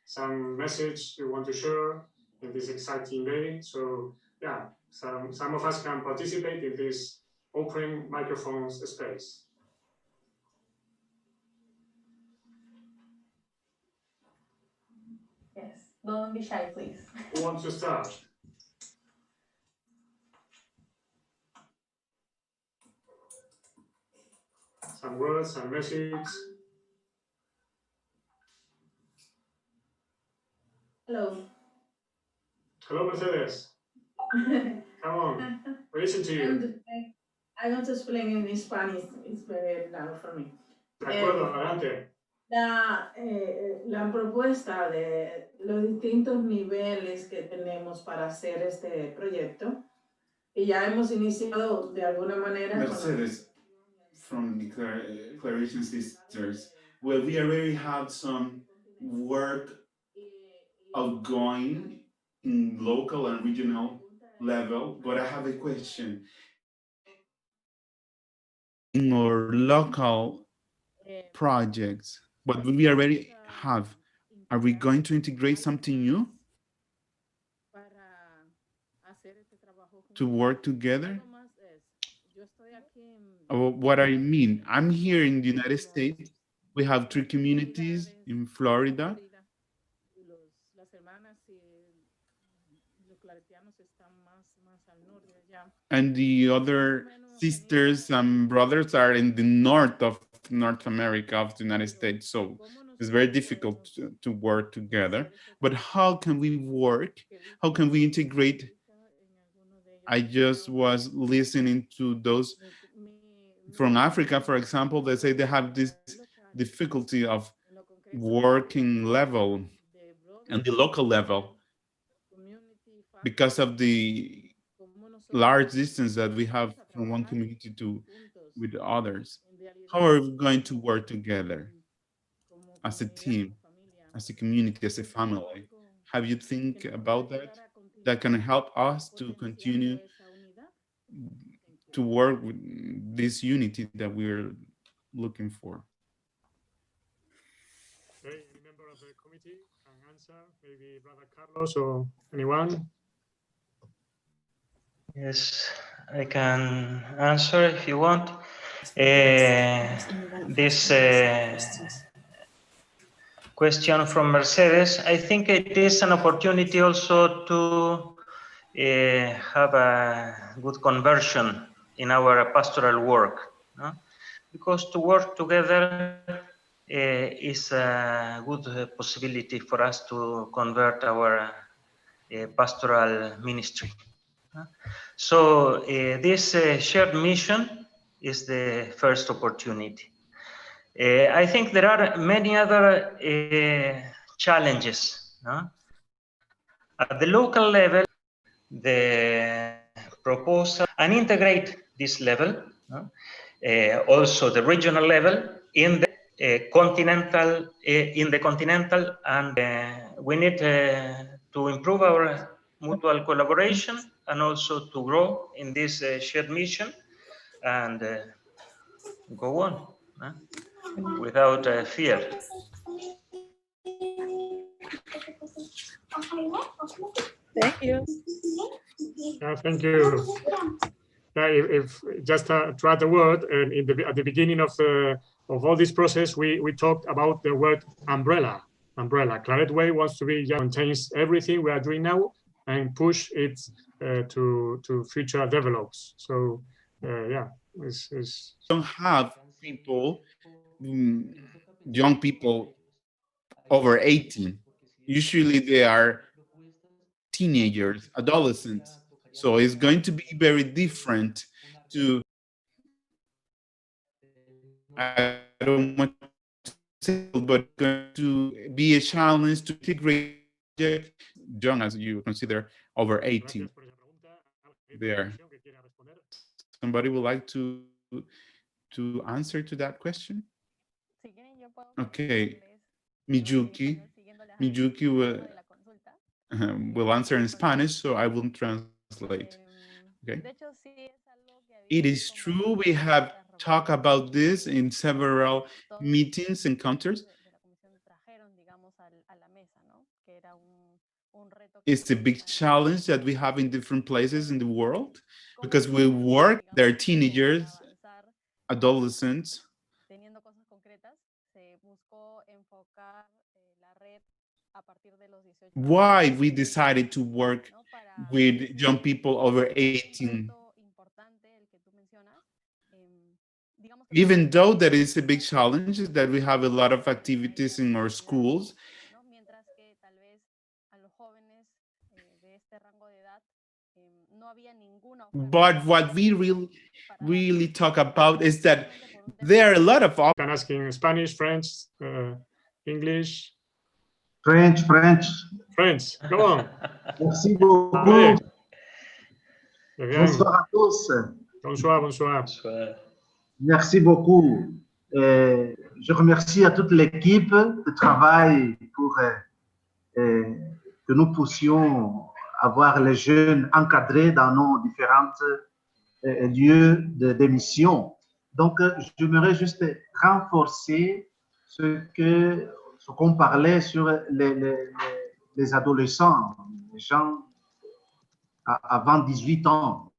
some message you want to share in this exciting day. So yeah, some of us can participate in this open microphones space. Yes, don't be shy, please. Who wants to start? Some words, some message. Hello. Hello, Mercedes. Come on, we listen to you. I want to explain in Spanish. It's very loud for me. De acuerdo, adelante. La propuesta de los distintos niveles que tenemos para hacer este proyecto, y ya hemos iniciado de alguna manera Mercedes from the Claretian Sisters. Well, we already have some work outgoing in local and regional level, but I have a question. In our local projects, what we already have, are we going to integrate something new to work together? What I mean, I'm here in the United States. We have 3 communities in Florida. And the other sisters and brothers are in the north of North America of the United States. So it's very difficult to work together. But how can we work? How can we integrate? I just was listening to those from Africa, for example, they say they have this difficulty of working level and the local level because of the large distance that we have from one community to with others. How are we going to work together as a team, as a community, as a family? Have you think about that? That can help us to continue to work with this unity that we're looking for. Okay, any member of the committee can answer, maybe Brother Carlos or anyone? Yes, I can answer if you want. This question from Mercedes, I think it is an opportunity also to have a good conversion in our pastoral work, no? Because to work together is a good possibility for us to convert our pastoral ministry. So this shared mission is the first opportunity. I think there are many other challenges. No? At the local level, the proposal and integrate this level, no? Also the regional level in the continental, and we need to improve our mutual collaboration and also to grow in this shared mission and go on without fear. Thank you. Thank you. If just to add the word, at the beginning of all this process, we talked about the word umbrella. Claret Way wants to be contains everything we are doing now and push it to future develops. So yeah, it's don't have people, young people over 18. Usually they are teenagers, adolescents. So it's going to be very different to, I don't want to say, but going to be a challenge to integrate young as you consider over 18 there. Somebody would like to answer to that question? Okay, Miyuki will answer in Spanish, so I will translate. Okay. It is true, we have talked about this in several meetings, encounters. It's a big challenge that we have in different places in the world because we work, they're teenagers, adolescents. Why we decided to work with young people over 18. Even though there is a big challenge that we have a lot of activities in our schools, but what we really talk about is that there are a lot of can ask in Spanish, French, English. French. French, come on. Merci beaucoup. Allez. Bonsoir à tous. Bonsoir. Merci beaucoup. Je remercie à toute l'équipe de travail pour que nous puissions avoir les jeunes encadrés dans nos différents lieux d'émission. Donc, j'aimerais juste renforcer ce qu'on parlait sur les adolescents, les gens avant 18 ans.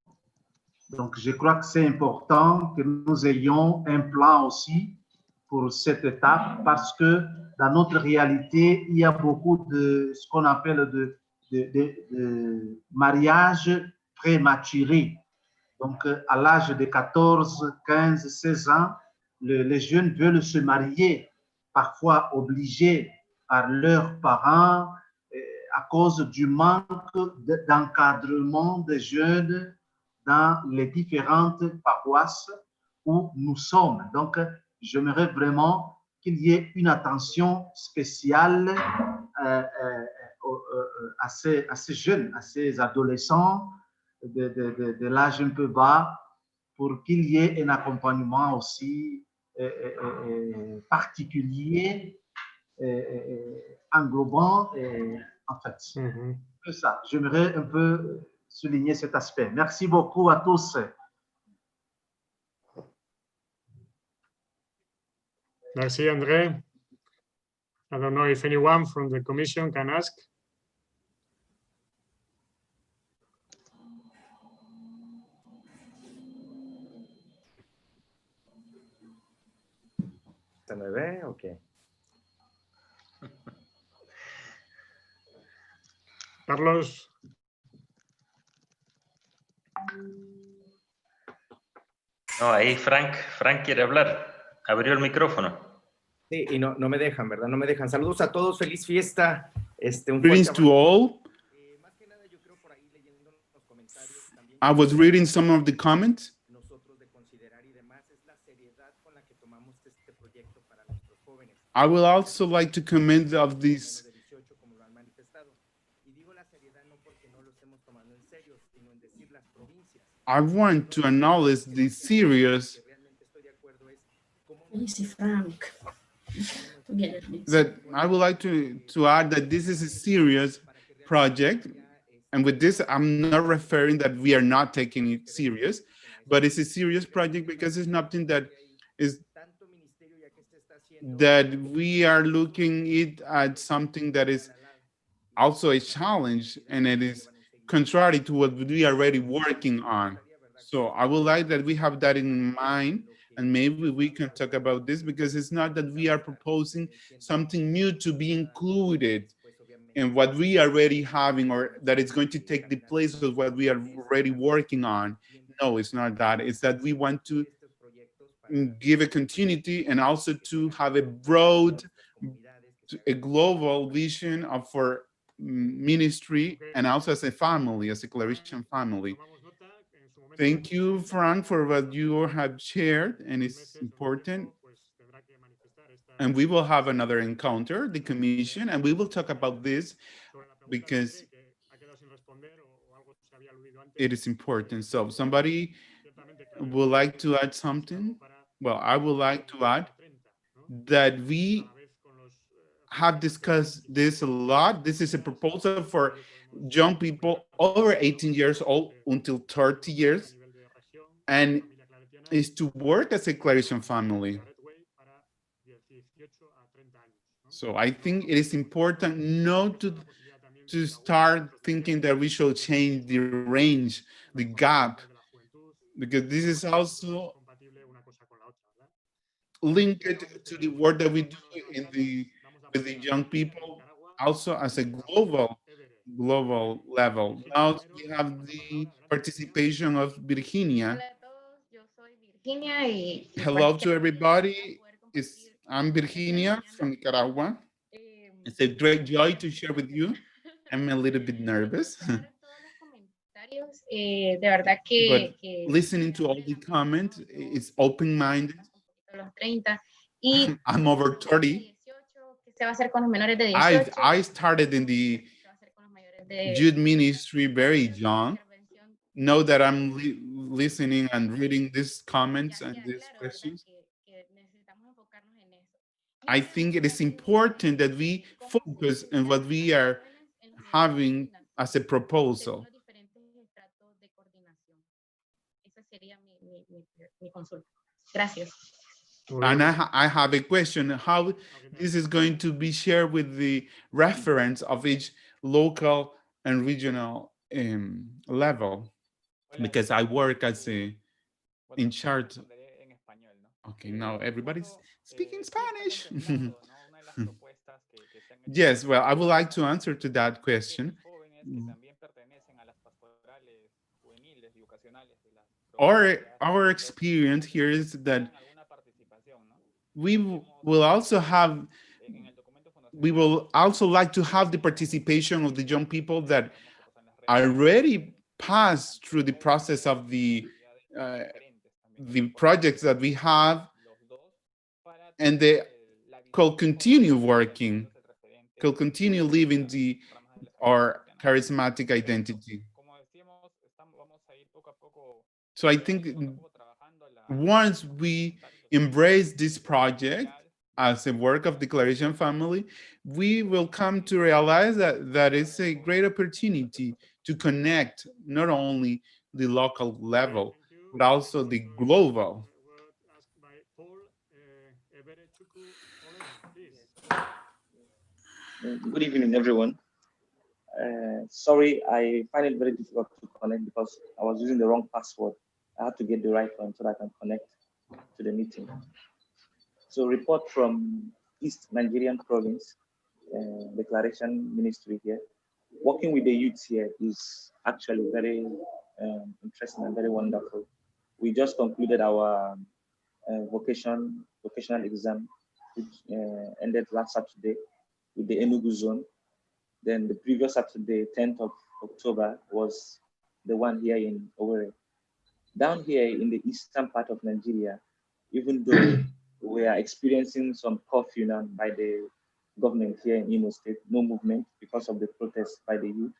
Donc, je crois que c'est important que nous ayons un plan aussi pour cette étape parce que dans notre réalité, il y a beaucoup de ce qu'on appelle de mariage prématuré. Donc, à l'âge de 14, 15, 16 ans, les jeunes veulent se marier, parfois obligés par leurs parents à cause du manque d'encadrement des jeunes dans les différentes paroisses où nous sommes. Donc, j'aimerais vraiment qu'il y ait une attention spéciale à ces jeunes, à ces adolescents de l'âge un peu bas, pour qu'il y ait un accompagnement aussi particulier, englobant, en fait. C'est ça. J'aimerais un peu souligner cet aspect. Merci beaucoup à tous. Merci, André. I don't know if anyone from the commission can ask. ¿Se me ve o qué? Carlos. No, ahí Frank quiere hablar. Abrió el micrófono. Sí, y no me dejan, ¿verdad? No me dejan. Saludos a todos, feliz fiesta. Greetings to all. I was reading some of the comments. I would also like to comment of this. I want to acknowledge the serious that I would like to add that this is a serious project. And with this, I'm not referring that we are not taking it serious, but it's a serious project because it's nothing that we are looking it at something that is also a challenge, and it is contrary to what we are already working on. So I would like that we have that in mind, and maybe we can talk about this because it's not that we are proposing something new to be included in what we are already having, or that it's going to take the place of what we are already working on. No, it's not that. It's that we want to give a continuity and also to have a broad, a global vision of our ministry and also as a family, as a Claretian family. Thank you, Frank, for what you have shared, and it's important. And we will have another encounter, the commission, and we will talk about this because it is important. So somebody would like to add something? Well, I would like to add that we have discussed this a lot. This is a proposal for young people over 18 years old until 30 years, and is to work as a Claretian family. So I think it is important not to start thinking that we should change the range, the gap, because this is also linked to the work that we do with the young people, also as a global level. Now we have the participation of Virginia. Hello to everybody. I'm Virginia from Nicaragua. It's a great joy to share with you. I'm a little bit nervous. But listening to all the comments, it's open-minded. I'm over 30. I started in the youth ministry very young. Know that I'm listening and reading these comments and these questions. I think it is important that we focus on what we are having as a proposal. And I have a question, how this is going to be shared with the reference of each local and regional level, because I work as in charge. Okay, now everybody's speaking Spanish. Yes, well, I would like to answer to that question. Our experience here is that we will also like to have the participation of the young people that already passed through the process of the projects that we have, and they could continue working, could continue living our charismatic identity. So I think once we embrace this project as a work of the Claretian family, we will come to realize that it's a great opportunity to connect not only the local level, but also the global. Good evening, everyone. Sorry, I find it very difficult to connect because I was using the wrong password. I had to get the right one so that I can connect to the meeting. So, report from East Nigerian province, the Claretian ministry here. Working with the youth here is actually very interesting and very wonderful. We just concluded our vocational exam, which ended last Saturday with the Enugu zone. Then the previous Saturday, 10th of October, was the one here in Owerri. Down here in the eastern part of Nigeria, even though we are experiencing some curfew now by the government here in Imo State, no movement because of the protests by the youth.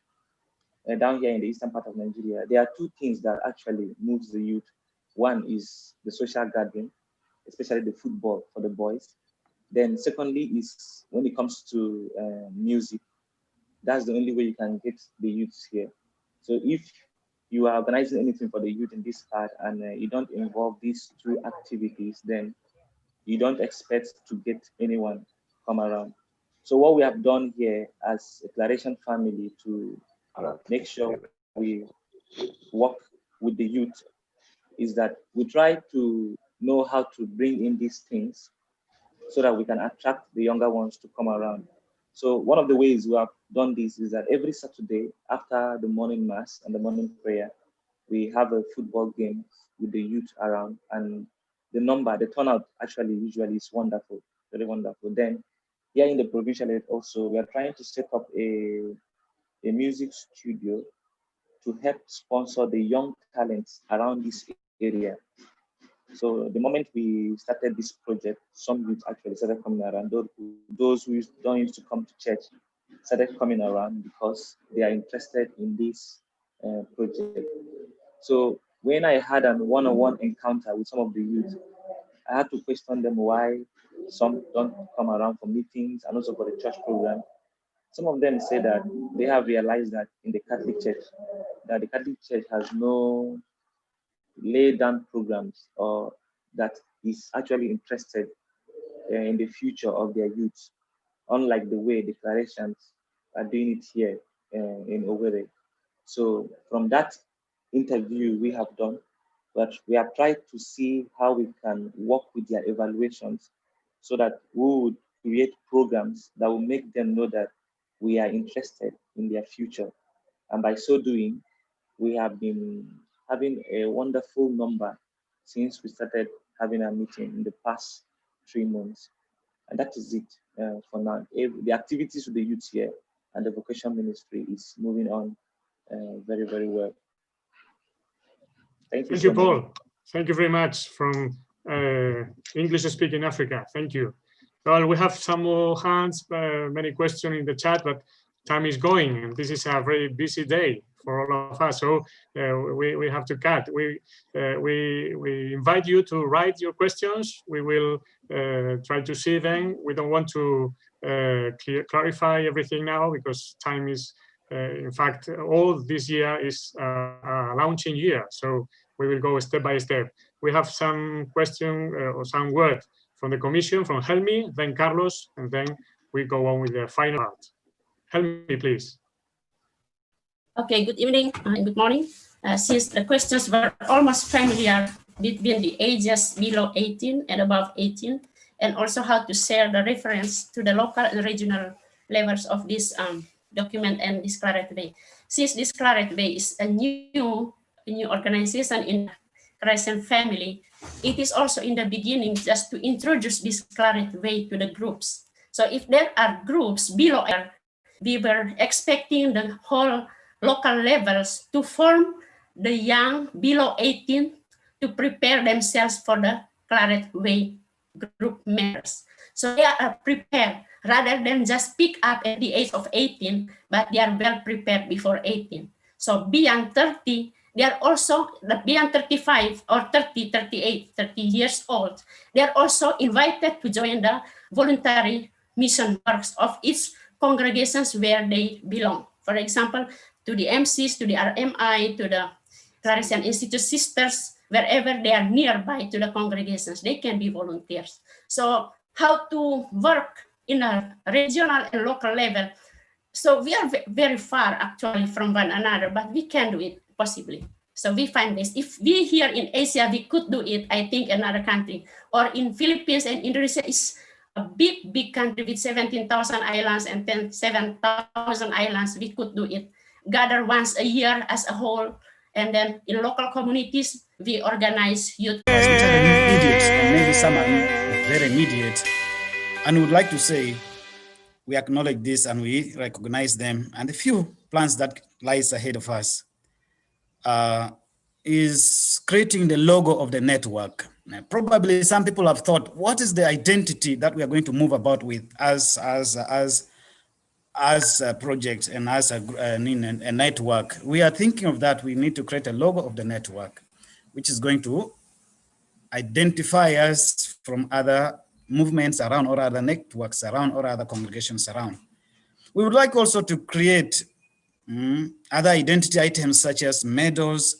Down here in the eastern part of Nigeria, there are two things that actually moves the youth. One is the social gathering, especially the football for the boys. Then secondly is when it comes to music. That's the only way you can get the youths here. So if you are organizing anything for the youth in this part and you don't involve these two activities, then you don't expect to get anyone come around. So what we have done here as a Claretian family to make sure we work with the youth is that we try to know how to bring in these things so that we can attract the younger ones to come around. So one of the ways we have done this is that every Saturday after the morning mass and the morning prayer, we have a football game with the youth around, and the turnout actually usually is wonderful, very wonderful. Then here in the provincialate also, we are trying to set up a music studio to help sponsor the young talents around this area. So the moment we started this project, some youth actually started coming around. Those who don't used to come to church started coming around because they are interested in this project. So when I had a one-on-one encounter with some of the youth, I had to question them why Some don't come around for meetings and also for the church program. Some of them say that they have realized that in the Catholic Church, that the Catholic Church has no laid down programs or that is actually interested in the future of their youth, unlike the way the Claretians are doing it here in Owerri. So from that interview we have done, but we have tried to see how we can work with their evaluations so that we would create programs that will make them know that we are interested in their future. And by so doing, we have been having a wonderful number since we started having a meeting in the past 3 months. And that is it for now. The activities with the youth here and the vocation ministry is moving on very, very well. Thank you Thank so you, much. Paul. Thank you very much from English-speaking Africa. Thank you. Well, we have some more hands, many questions in the chat, but time is going, and this is a very busy day for all of us. So we have to cut. We invite you to write your questions. We will try to see them. We don't want to clarify everything now because time is, in fact, all this year is a launching year. So we will go step by step. We have some question or some word from the Commission, from Helmi, then Carlos, and then we go on with the final part. Helmi, please. Okay, good evening and good morning. Since the questions were almost familiar between the ages below 18 and above 18, and also how to share the reference to the local and regional levels of this document and this Claret Way. Since this Claret Way is a new organization in Claretian family, it is also in the beginning just to introduce this Claret Way to the groups. So if there are groups below, we were expecting the whole local levels to form the young below 18 to prepare themselves for the Claret Way group members. So they are prepared rather than just pick up at the age of 18, but they are well prepared before 18. So beyond 30, they are also beyond 35 or 30, 38, 30 years old. They are also invited to join the voluntary mission works of each congregations where they belong. For example, to the MCs, to the RMI, to the Claretian Institute sisters, wherever they are nearby to the congregations, they can be volunteers. So how to work in a regional and local level. So we are very far actually from one another, but we can do it possibly. So we find this. If we here in Asia, we could do it, I think another country, or in Philippines and Indonesia is a big country with 17,000 islands and 7,000 islands, we could do it. Gather once a year as a whole, and then in local communities, we organize youth. Which are immediate, and maybe some are very immediate. And we would like to say, we acknowledge this and we recognize them. And the few plans that lies ahead of us is creating the logo of the network. Probably some people have thought, what is the identity that we are going to move about with as a project and as a network? We are thinking of that. We need to create a logo of the network, which is going to identify us from other movements around or other networks around or other congregations around. We would like also to create other identity items such as medals,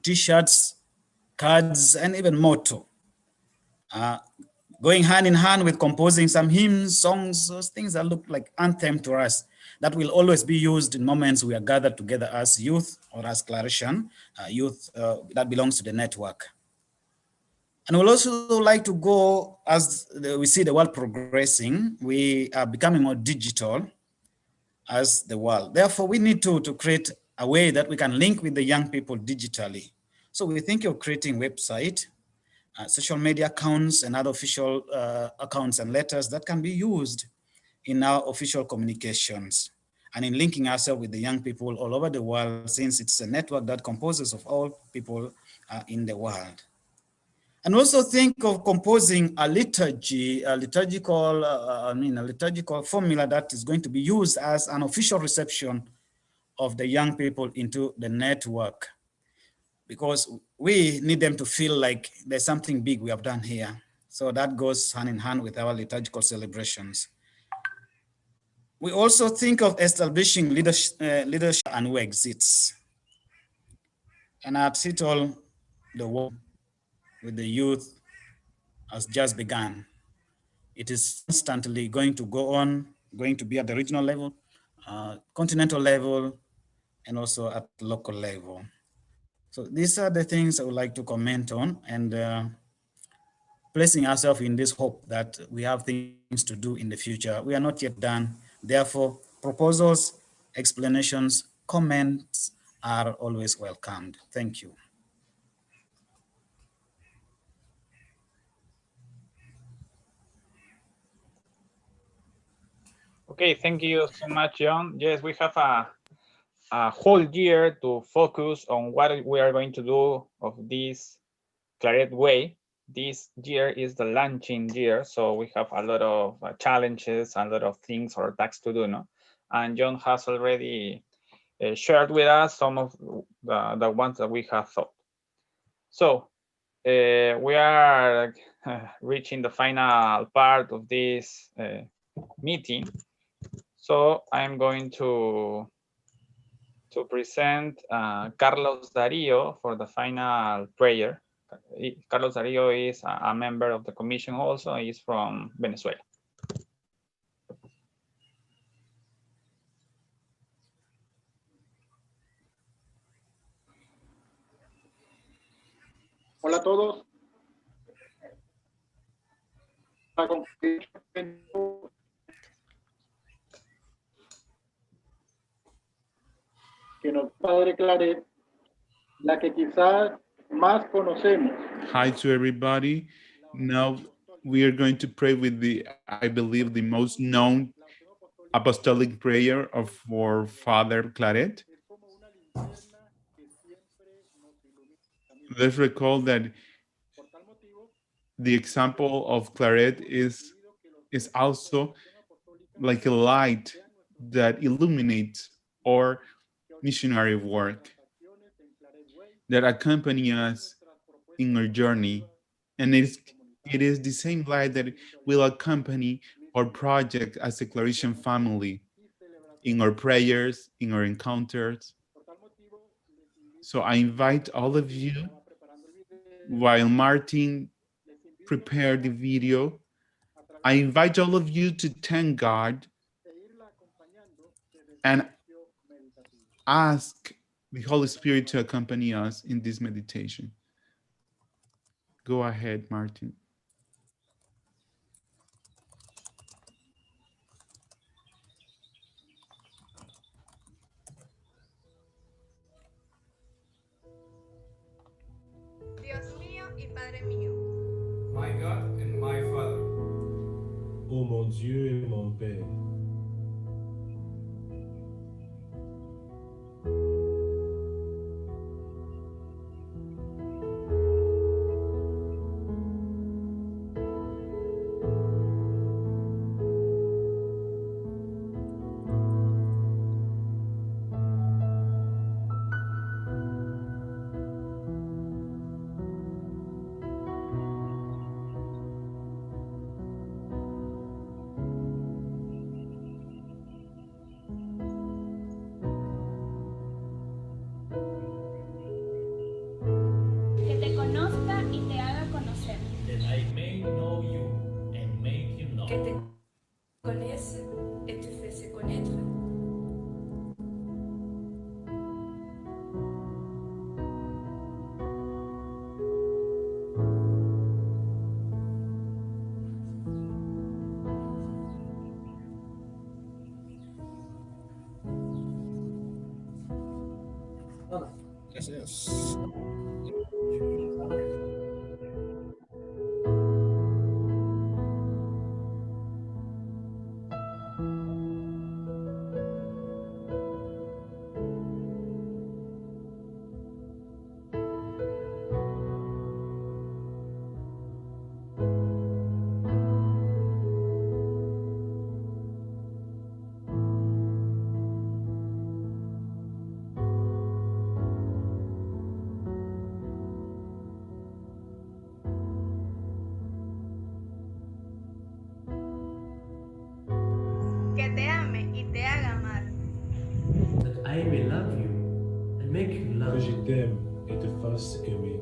t-shirts, cards, and even motto. Going hand in hand with composing some hymns, songs, those things that look like anthem to us, that will always be used in moments we are gathered together as youth or as Claretian youth that belongs to the network. And we'll also like to go, as we see the world progressing, we are becoming more digital as the world. Therefore, we need to create a way that we can link with the young people digitally. So we think of creating website, social media accounts and other official accounts and letters that can be used in our official communications and in linking ourselves with the young people all over the world, since it's a network that composes of all people in the world. And also think of composing a liturgy, a liturgical formula that is going to be used as an official reception of the young people into the network, because we need them to feel like there's something big we have done here, So that goes hand in hand with our liturgical celebrations. We also think of establishing leadership and who exits. And at it all, the work with the youth has just begun. It is constantly going to go on, going to be at the regional level, continental level, and also at local level. So these are the things I would like to comment on, and placing ourselves in this hope that we have things to do in the future. We are not yet done. Therefore, proposals, explanations, comments are always welcomed. Thank you. Okay, thank you so much, John. Yes, we have a whole year to focus on what we are going to do of this Claret Way. This year is the launching year, so we have a lot of challenges, a lot of things or tasks to do, no? And John has already shared with us some of the ones that we have thought. So we are reaching the final part of this meeting. So I'm going to present Carlos Dario for the final prayer. Carlos Dario is a member of the commission also. He's from Venezuela. Hola a todos. Que nos Padre Claret, la que quizás más conocemos. Hi to everybody. Now we are going to pray with I believe, the most known apostolic prayer of our Father Claret. Let's recall that the example of Claret is also like a light that illuminates our missionary work, that accompany us in our journey. And it is the same light that will accompany our project as a Claretian family in our prayers, in our encounters. So I invite all of you, while Martin prepared the video, I invite all of you to thank God and ask the Holy Spirit to accompany us in this meditation. Go ahead, Martin. Dios mío y Padre mío. My God and my Father. Ô mon Dieu et mon Père. Que te conozca y te haga conocer. That I may know you and make you know. Que te connaisse et te fasse connaître. Yes. I may love you and make you Que love je me. t'aime et te fasse aimer.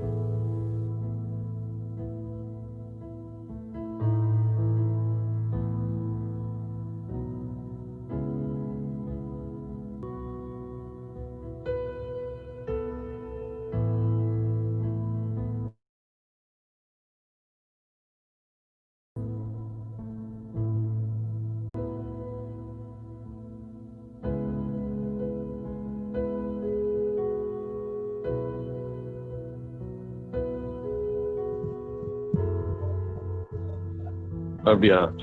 Bien.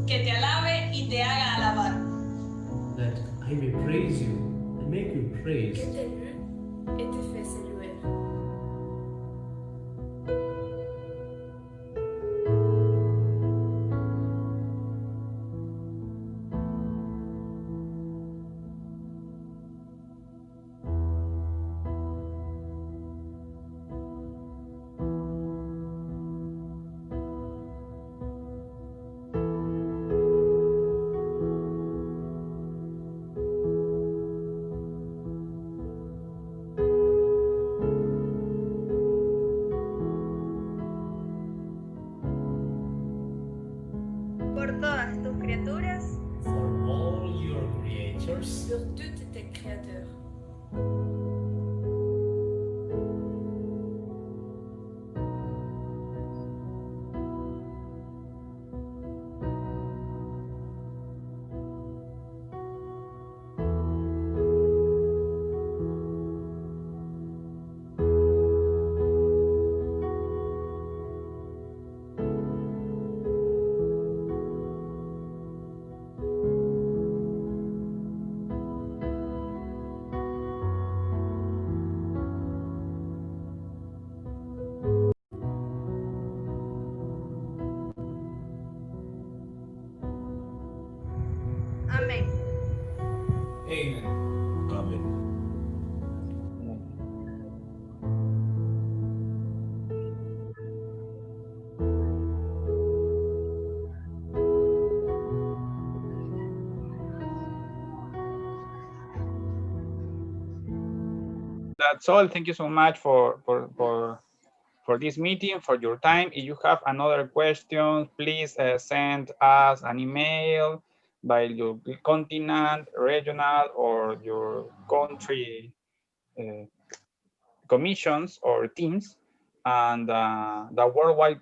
Que te alabe y te haga alabar. That I may praise you and make you praise. Que te loue et te fasse louer. Por todas tus criaturas, For all your creatures. Sur tous tes créateurs. amén. Amen. Amen. That's all. Thank you so much for this meeting, for your time. If you have another question, please send us an email by your continent, regional, or your country commissions or teams. And the worldwide